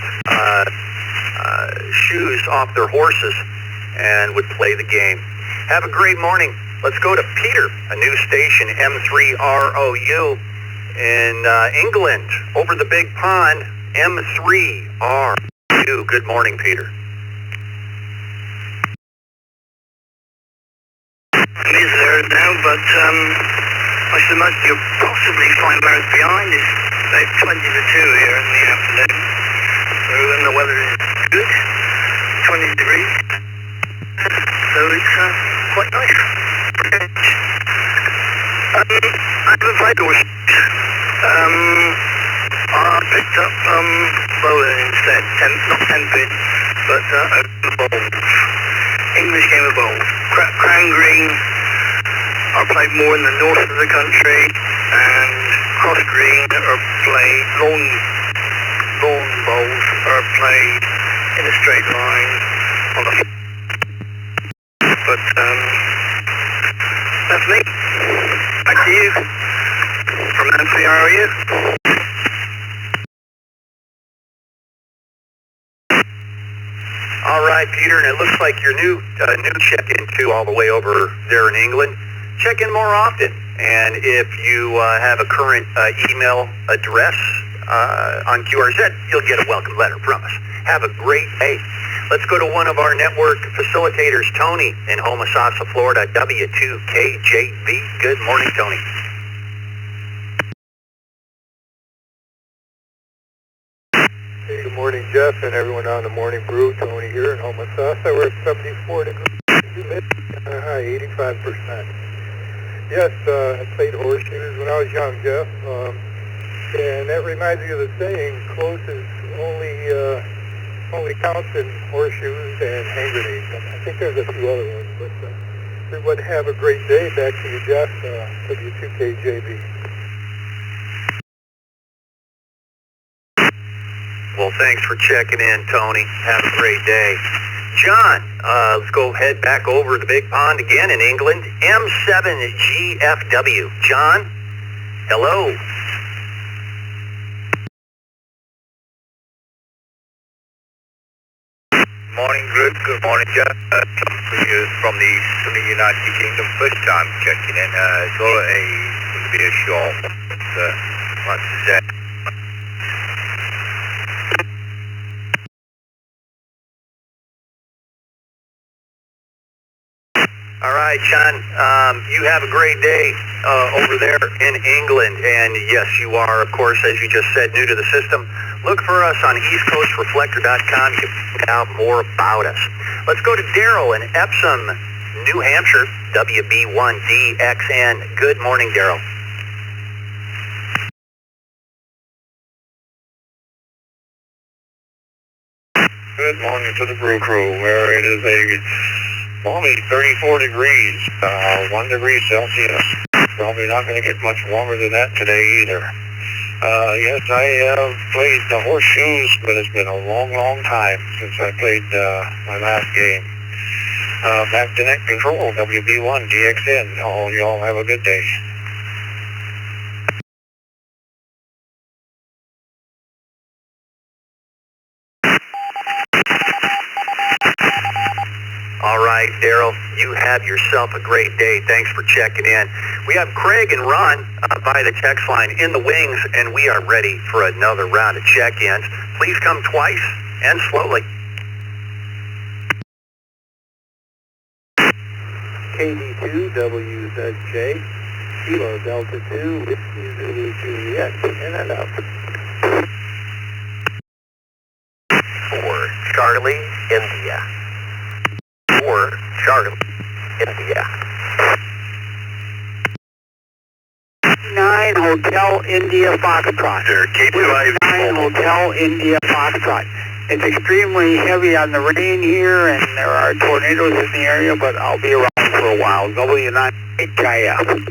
shoes off their horses and would play the game. Have a great morning. Let's go to Peter, a new station, M3ROU in England, over the big pond, M3ROU. Good morning, Peter. Is there now, but I should imagine you'll possibly find Mars behind. It's about 20 to 2 here in the afternoon. So then the weather is good, 20 degrees. So it's quite nice. I haven't played Horseshoes. I picked up bowling instead, not 10 pin, but a bowl. English game of bowls. Crown Green, I played more in the north of the country, and Cross Green are played, lawn bowls are played in a straight line on the but that's me. Back to you from Nancy, how are you? All right, Peter, and it looks like your new check-in too, all the way over there in England. Check in more often, and if you have a current email address on QRZ, you'll get a welcome letter from us. Have a great day. Let's go to one of our network facilitators, Tony in Homosassa, Florida, W2KJB. Good morning, Tony. Hey, good morning, Jeff, and everyone on the Morning Brew. Tony here in Homosassa. We're at 74 degrees, high 85%. Yes, I played Horseshoes when I was young, Jeff, and that reminds me of the saying, close is only counts in Horseshoes and hand grenades. I think there's a few other ones, but everyone have a great day. Back to you, Jeff, W2KJB. Well, thanks for checking in, Tony. Have a great day. John, let's go head back over the big pond again in England. M7GFW. John, hello. Morning, Group. Good morning, Jeff. From the sunny United Kingdom. First time checking in. It's all going to be a short one. Like I said. All right, Sean, you have a great day over there in England. And yes, you are, of course, as you just said, new to the system. Look for us on eastcoastreflector.com. You can find out more about us. Let's go to Daryl in Epsom, New Hampshire, WB1DXN. Good morning, Daryl. Good morning to the Brew Crew, where it is a balmy 34 degrees, 1 degree Celsius. Probably not going to get much warmer than that today either. Yes, I have played the Horseshoes, but it's been a long, long time since I played my last game. Back to net control, WB1 DXN. Y'all have a good day. All right, Daryl, you have yourself a great day. Thanks for checking in. We have Craig and Ron by the text line in the wings, and we are ready for another round of check-ins. Please come twice and slowly. KD2WZJ, Kilo Delta 2, Whiskey Zulu Juliet, in and out. For Charlie, India. For Charlie, India. 9 Hotel India Foxtrot. Sir, KPY 9 Hotel India Foxtrot. It's extremely heavy on the rain here, and there are tornadoes in the area, but I'll be around for a while. W9HIF.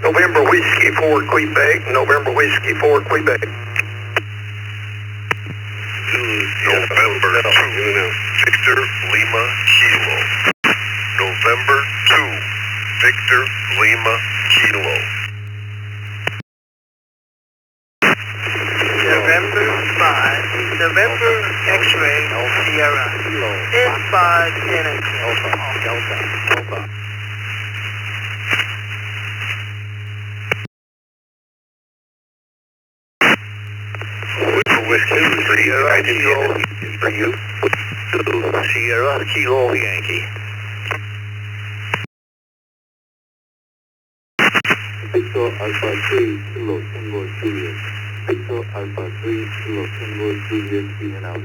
November Whiskey 4 Quebec, November Whiskey 4 Quebec. November 2, Victor Lima Kilo. November 2, Victor Lima Kilo. November 5, November X-ray, Sierra, N5, NX, Delta. Whiskey 3, Kilo is for you. Sierra Kilo Yankee. Victor Alpha 3, Kilo Tango Juliet. Victor Alpha 3, Kilo Tango Juliet, in and out.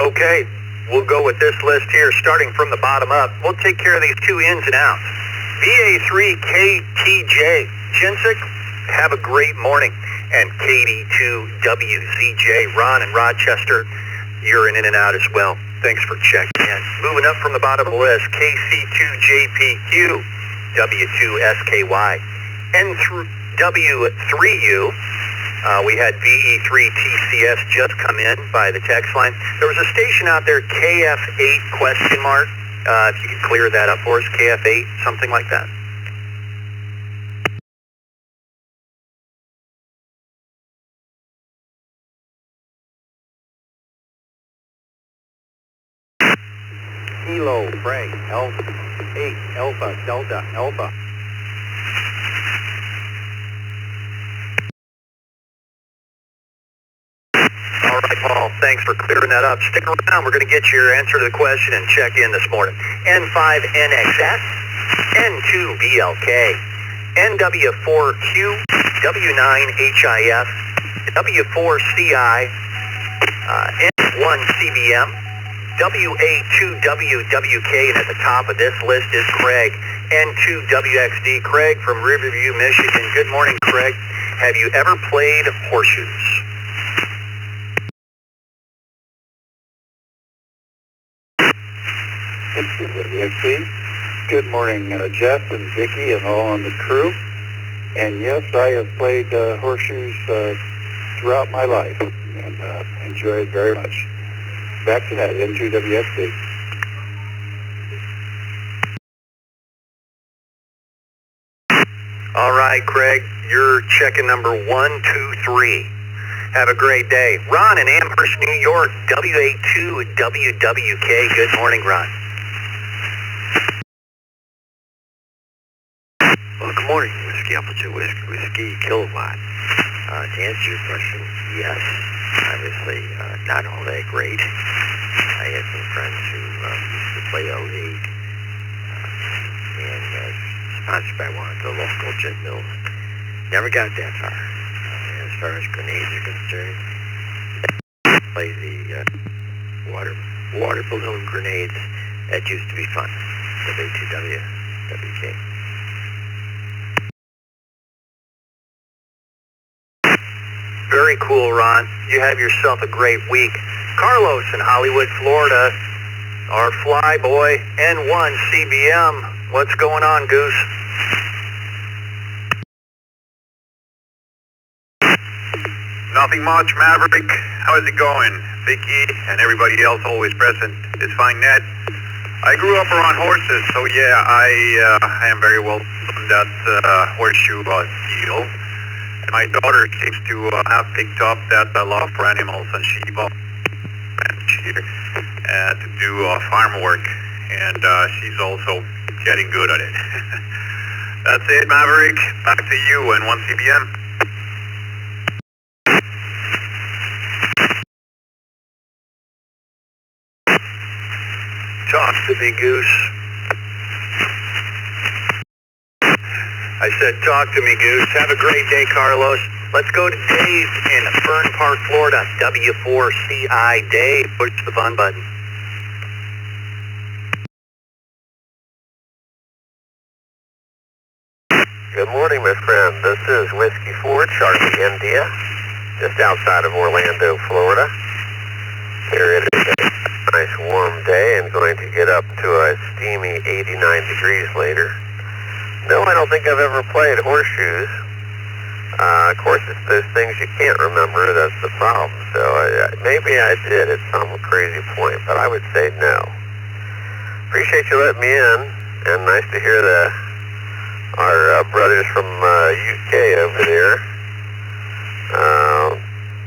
Okay, we'll go with this list here, starting from the bottom up. We'll take care of these two ins and outs. VA3KTJ, Jinsik, have a great morning. And KD2WZJ, Ron in Rochester, you're in and out as well. Thanks for checking in. Moving up from the bottom of the list, KC2JPQ, W2SKY, N3W3U. We had VE3TCS just come in by the text line. There was a station out there, KF8 question mark. If you could clear that up for us, KF8, something like that. Kilo, Frank, Alpha 8, Alpha, Delta, Alpha. All right, Paul, thanks for clearing that up. Stick around. We're going to get you your answer to the question and check in this morning. N5NXS, N2BLK, NW4Q, W9HIF, W4CI, N1CBM, WA2WWK, and at the top of this list is Craig, N2WXD. Craig from Riverview, Michigan. Good morning, Craig. Have you ever played Horseshoes? Good morning, Jeff and Vicki and all on the crew. And yes, I have played Horseshoes throughout my life, and enjoy it very much. Back to that, N2WFD. All right, Craig, you're checking number 123. Have a great day. Ron in Amherst, New York, WA2WWK. Good morning, Ron. Well, good morning, Whiskey Altitude, Whiskey Kilowatt. To answer your question, yes, obviously not all that great. I had some friends who used to play OD and sponsored by one of the local gin mills. Never got that far. As far as grenades are concerned, play the water balloon grenades. That used to be fun. W2WK. Very cool, Ron. You have yourself a great week. Carlos in Hollywood, Florida, our flyboy, N1 CBM. What's going on, Goose? Nothing much, Maverick. How's it going? Vicky and everybody else always present. It's fine, Ned. I grew up around horses, so yeah, I am very well on that horseshoe deal. And my daughter seems to have picked up that love for animals, and she bought here to do farm work, and she's also getting good at it. That's it, Maverick. Back to you and 1CBM. Talk to me, Goose. I said, talk to me, Goose. Have a great day, Carlos. Let's go to Dave in Fern Park, Florida. W4CI. Dave, push the fun button. Good morning, my friend. This is Whiskey 4, Charlie, India, just outside of Orlando, Florida. Here it is a nice warm day and going to get up to a steamy 89 degrees later. No, I don't think I've ever played horseshoes. Of course, it's those things you can't remember, that's the problem. So maybe I did at some crazy point, but I would say no. Appreciate you letting me in, and nice to hear our brothers from UK over there.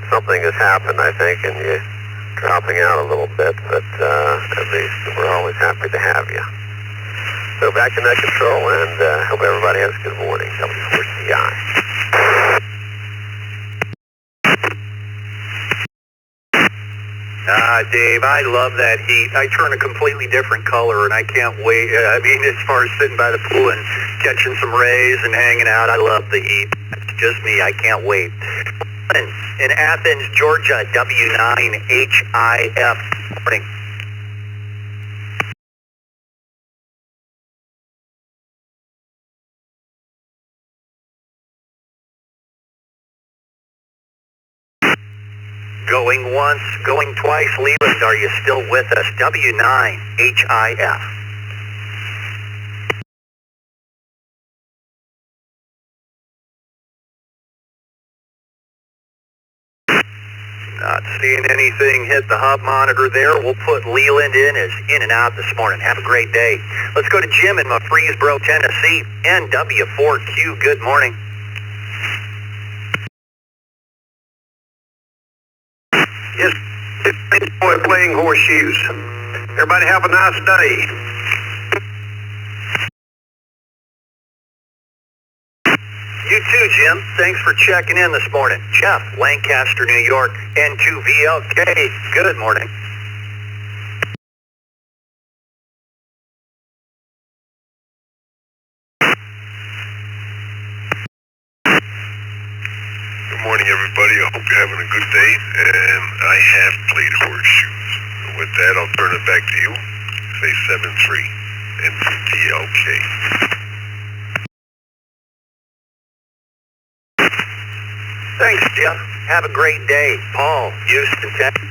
Something has happened, I think, and you're dropping out a little bit, but at least we're always happy to have you. So back in that control, and hope everybody has a good morning. W4CI. Dave, I love that heat. I turn a completely different color, and I can't wait. I mean, as far as sitting by the pool and catching some rays and hanging out, I love the heat. It's just me. I can't wait. In Athens, Georgia, W9HIF. Morning. Going once, going twice. Leland, are you still with us? W9HIF. Not seeing anything hit the hub monitor there. We'll put Leland in as in and out this morning. Have a great day. Let's go to Jim in Murfreesboro, Tennessee. NW4Q, good morning. Yes, enjoy playing horseshoes. Everybody have a nice day. You too, Jim. Thanks for checking in this morning. Jeff, Lancaster, New York, N2VLK. Good morning. Good morning, everybody. I hope you're having a good day, and I have played horseshoes. With that, I'll turn it back to you. Say 7-3 N2VLK. Thanks, Jeff. Have a great day. Paul, Houston, Texas,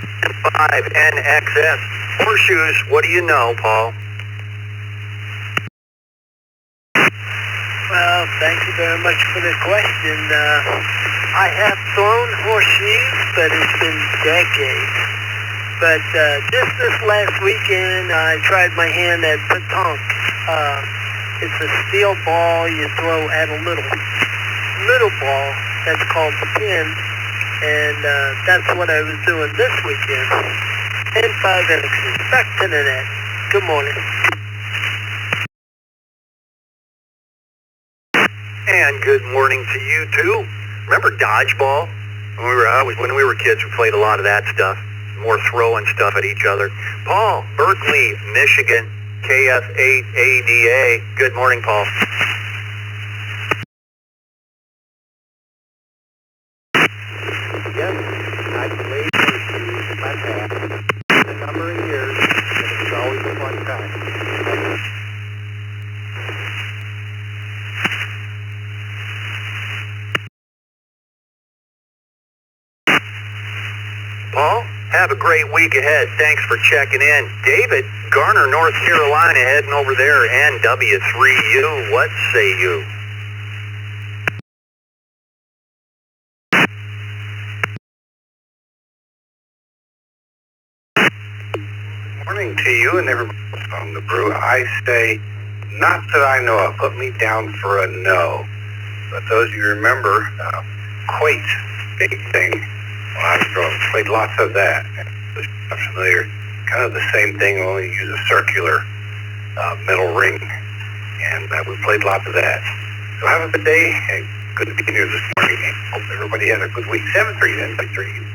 5NXS. Horseshoes, what do you know, Paul? Well, thank you very much for the question. I have thrown horseshoes, but it's been decades. But just this last weekend, I tried my hand at petanque. It's a steel ball you throw at a little ball that's called the pin, and that's what I was doing this weekend. 10-5 innings. Back to the net. Good morning. And good morning to you too. Remember dodgeball? When we were kids, we played a lot of that stuff. More throwing stuff at each other. Paul, Berkeley, Michigan, KF8ADA. Good morning, Paul. Yes, I played horseshoes in my past a number of years, and it was always a fun time. Paul, have a great week ahead. Thanks for checking in. David, Garner, North Carolina, heading over there. NW3U, what say you? Morning to you and everybody else on the brew. I say, not that I know of. Put me down for a no. But those of you remember, quake, big thing. When I was growing, played lots of that. I'm familiar. Kind of the same thing, only use a circular metal ring. And we played lots of that. So have a good day, and good to be here this morning. Hope everybody has a good week. 7-3, then, 3.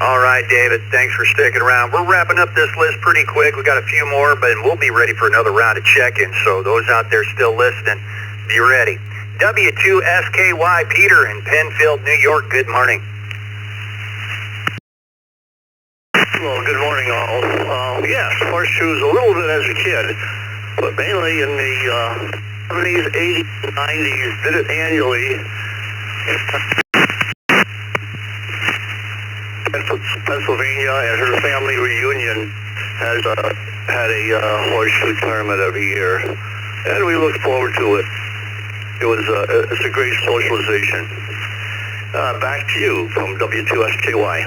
All right, David, thanks for sticking around. We're wrapping up this list pretty quick. We got a few more, but we'll be ready for another round of check-ins. So those out there still listening, be ready. W2SKY, Peter in Penfield, New York. Good morning. Well, good morning, all. Yes, horseshoes a little bit as a kid, but mainly in the 70s, 80s, 90s, did it annually. Pennsylvania, and her family reunion has had a horseshoe tournament every year, and we look forward to it. It's a great socialization. Back to you from W2SKY.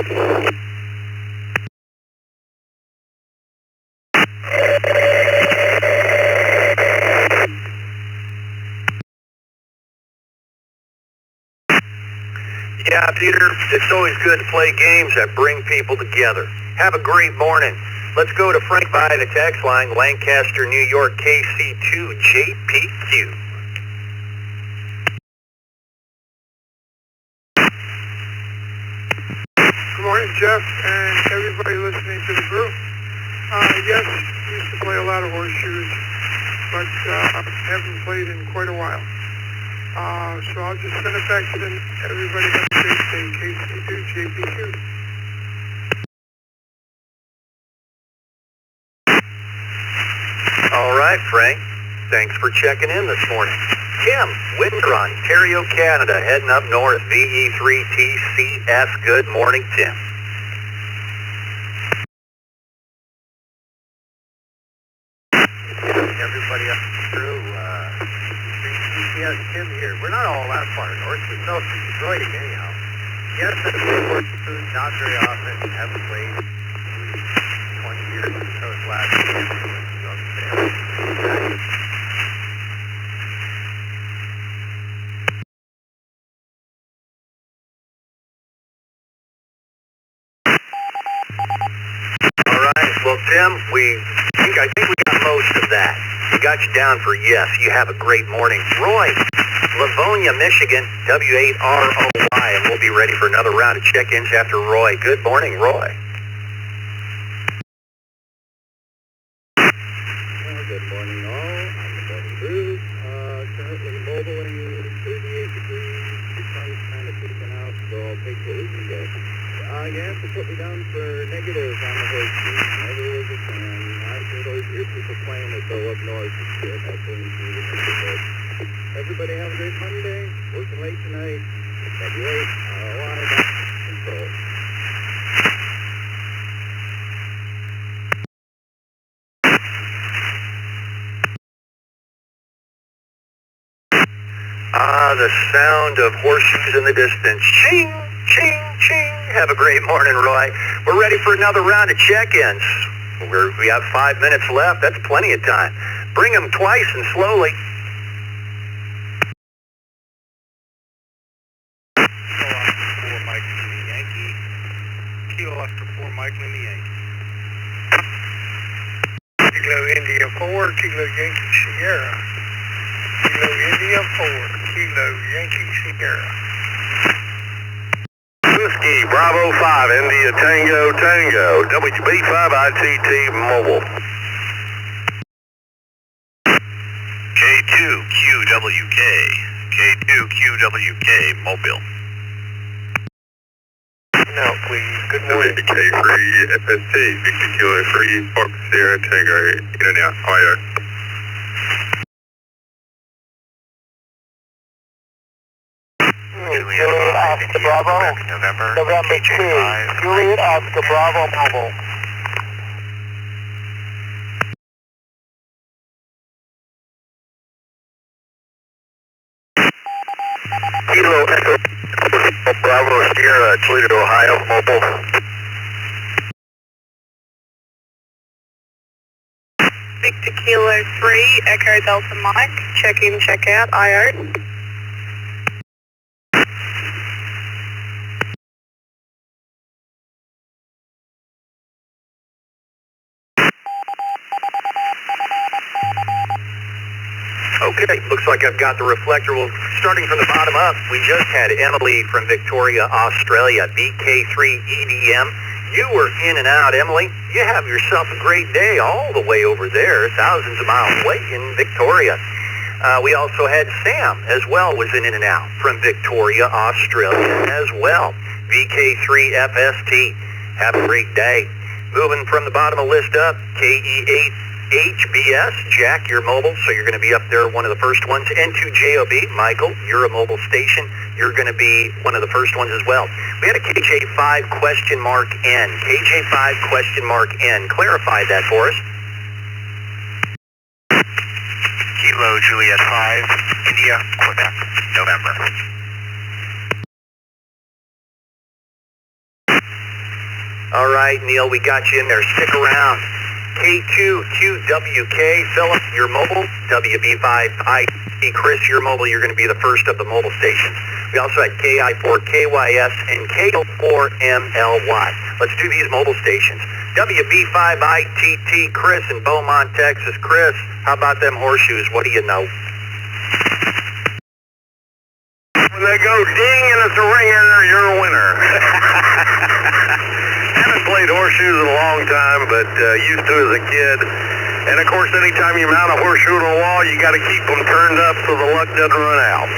Yeah, Peter, it's always good to play games that bring people together. Have a great morning. Let's go to Frank by the text line, Lancaster, New York, KC2JPQ. Good morning, Jeff, and everybody listening to the brew. Yes, used to play a lot of horseshoes, but haven't played in quite a while. So I'll just send it back to them. Everybody have a great day. KC2JPQ. All right, Frank. Thanks for checking in this morning. Tim, Windsor, Ontario, Canada, heading up north, VE3TCS. Good morning, Tim. Everybody up through, yes, Tim here. We're not all that far north. We're south of Detroit anyhow. Yes, I've played horseshoes, not very often. Haven't played 20 years since I was last year. All right. Well, Tim, I think we got most of that. We got you down for yes. You have a great morning. Roy, Livonia, Michigan, W8ROY, and we'll be ready for another round of check-ins after Roy. Good morning, Roy. Well, good morning, all. I'm the Morning Brew. Currently mobile in 38 degrees. The sun's kind of peeking out, so I'll take what we can get. You have to put me down for negative on the horseshoes. Never was a fan. I heard always hear people playing it though up north and shit. I couldn't see the neighborhood. Everybody have a great Monday. Working late tonight. W8ROY, control. The sound of horseshoes in the distance. Ching, ching, ching. Have a great morning, Roy. We're ready for another round of check-ins. We have 5 minutes left. That's plenty of time. Bring them twice and slowly. Kilo Oscar 4, Mike Lima Yankee. Kilo India 4, Kilo Yankee Sierra. Kilo India 4, Kilo Yankee Sierra. Whiskey Bravo 5, India Tango Tango, WB5ITT Mobile. K2QWK, K2QWK Mobile. Now, please. Good morning. K3 FST, Victor Kilo 3, Fox Sierra Tango, in and out, higher. Juliet Oscar Bravo, November 2, Juliet Oscar Bravo Mobile. Kilo Echo Bravo Sierra, Toledo, Ohio, Mobile. Victor Kilo 3, Echo Delta Mike, check in, check out, IO. Okay, looks like I've got the reflector. Well, starting from the bottom up, we just had Emily from Victoria, Australia, BK3EDM. You were in and out, Emily. You have yourself a great day all the way over there, thousands of miles away in Victoria. We also had Sam as well, was in and out from Victoria, Australia as well. VK3FST, have a great day. Moving from the bottom of the list up, KE8HBS, Jack, you're mobile, so you're going to be up there, one of the first ones. N2JOB, Michael, you're a mobile station. You're going to be one of the first ones as well. We had a KJ5 question mark N. KJ5 question mark N. Clarify that for us. Kilo Juliet 5, India, Quebec, November. All right, Neil, we got you in there. Stick around. K2QWK, Philip, you're mobile. WB5IT, Chris, you're mobile. You're going to be the first of the mobile stations. We also had KI4KYS and KO4MLY. Let's do these mobile stations. WB5ITT, Chris in Beaumont, Texas. Chris, how about them horseshoes? What do you know? When they go ding and it's a ringer, you're a winner. Haven't played horseshoes in a long time, but used to as a kid. And of course, anytime you mount a horseshoe on a wall, you got to keep them turned up so the luck doesn't run out.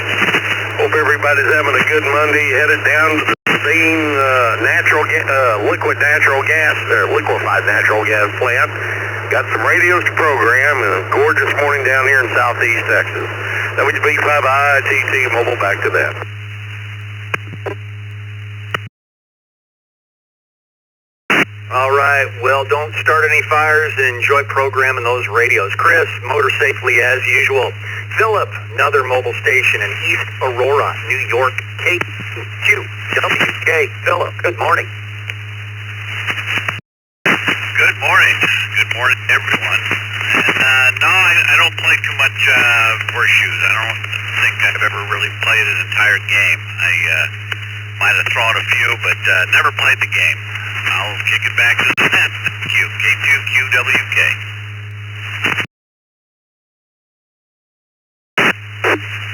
Hope everybody's having a good Monday. Headed down to the Steam liquefied natural gas plant. Got some radios to program and a gorgeous morning down here in southeast Texas. WB5ITT Mobile, back to that. All right, well, don't start any fires and enjoy programming those radios. Chris, motor safely as usual. Philip, another mobile station in East Aurora, New York, KQWK. Philip, good morning. Good morning. Good morning, everyone. And no, I don't play too much horseshoes. I don't think I've ever really played an entire game. I might have thrown a few, but never played the game. I'll kick it back to the net. K2QWK.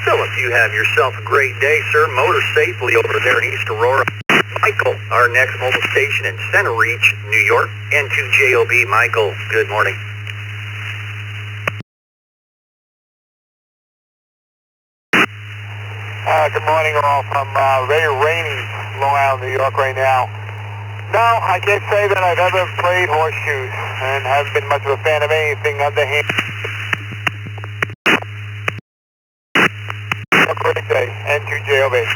Philip, you have yourself a great day, sir. Motor safely over there in East Aurora. Michael, our next mobile station in Center Reach, New York. N2JOB, Michael, good morning. Good morning, all from very rainy Long Island, New York right now. No, I can't say that I've ever played horseshoes and haven't been much of a fan of anything underhand. Have a great day. N2JOB.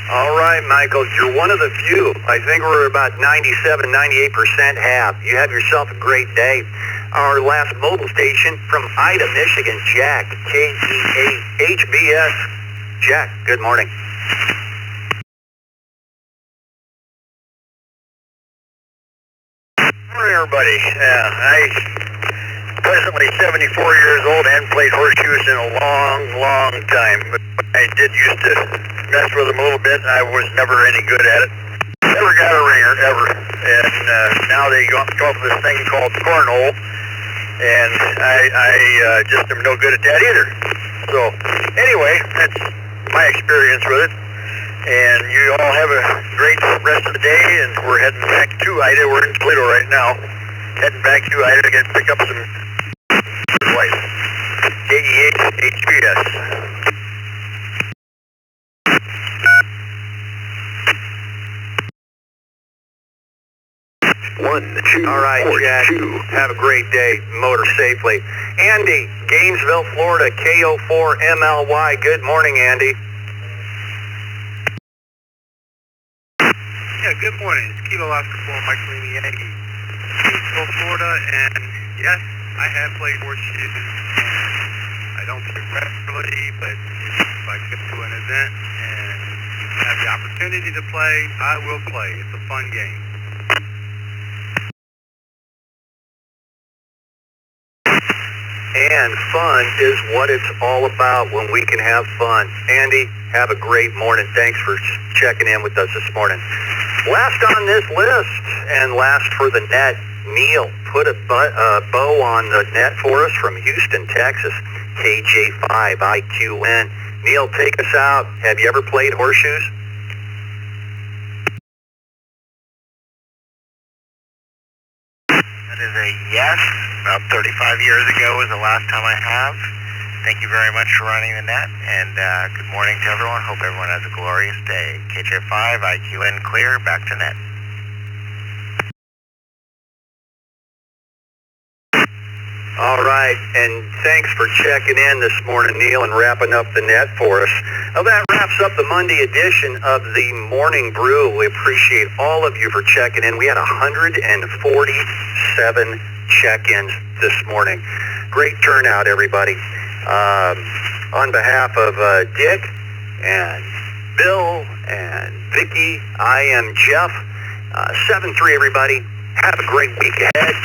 All right, Michael, you're one of the few. I think we're about 97, 98% have. You have yourself a great day. Our last mobile station from Ida, Michigan, Jack, KEA-HBS. Jack, good morning. Morning, everybody. I presently 74 years old and played horseshoes in a long time. But I did used to mess with them a little bit. I was never any good at it. Never got a ringer, ever. And now they come up with this thing called cornhole. And I just am no good at that either. So, anyway, that's my experience with it. And you all have a great rest of the day, and we're heading back to Ida. We're in Toledo right now. Heading back to Ida to pick up some wife. KEA-HBS. All right, Jack. Have a great day. Motor safely. Andy, Gainesville, Florida, KO4MLY. Good morning, Andy. Yeah, good morning. It's Kilo Oscar 4, Mike Lini Yankee, Gainesville, Florida, and yes, I have played horseshoes. I don't play regularly, but if I get to an event and have the opportunity to play, I will play. It's a fun game. And fun is what it's all about when we can have fun. Andy, have a great morning. Thanks for checking in with us this morning. Last on this list, and last for the net, Neil put a bow on the net for us from Houston, Texas, KJ5IQN. Neil, take us out. Have you ever played horseshoes? That is a yes. About 35 years ago was the last time I have. Thank you very much for running the net, and good morning to everyone. Hope everyone has a glorious day. KJ5, IQN clear, back to net. All right, and thanks for checking in this morning, Neil, and wrapping up the net for us. Well, that wraps up the Monday edition of the Morning Brew. We appreciate all of you for checking in. We had 147 check-ins this morning. Great turnout, everybody. On behalf of Dick and Bill and Vicky, I am Jeff. 7-3, everybody. Have a great week ahead.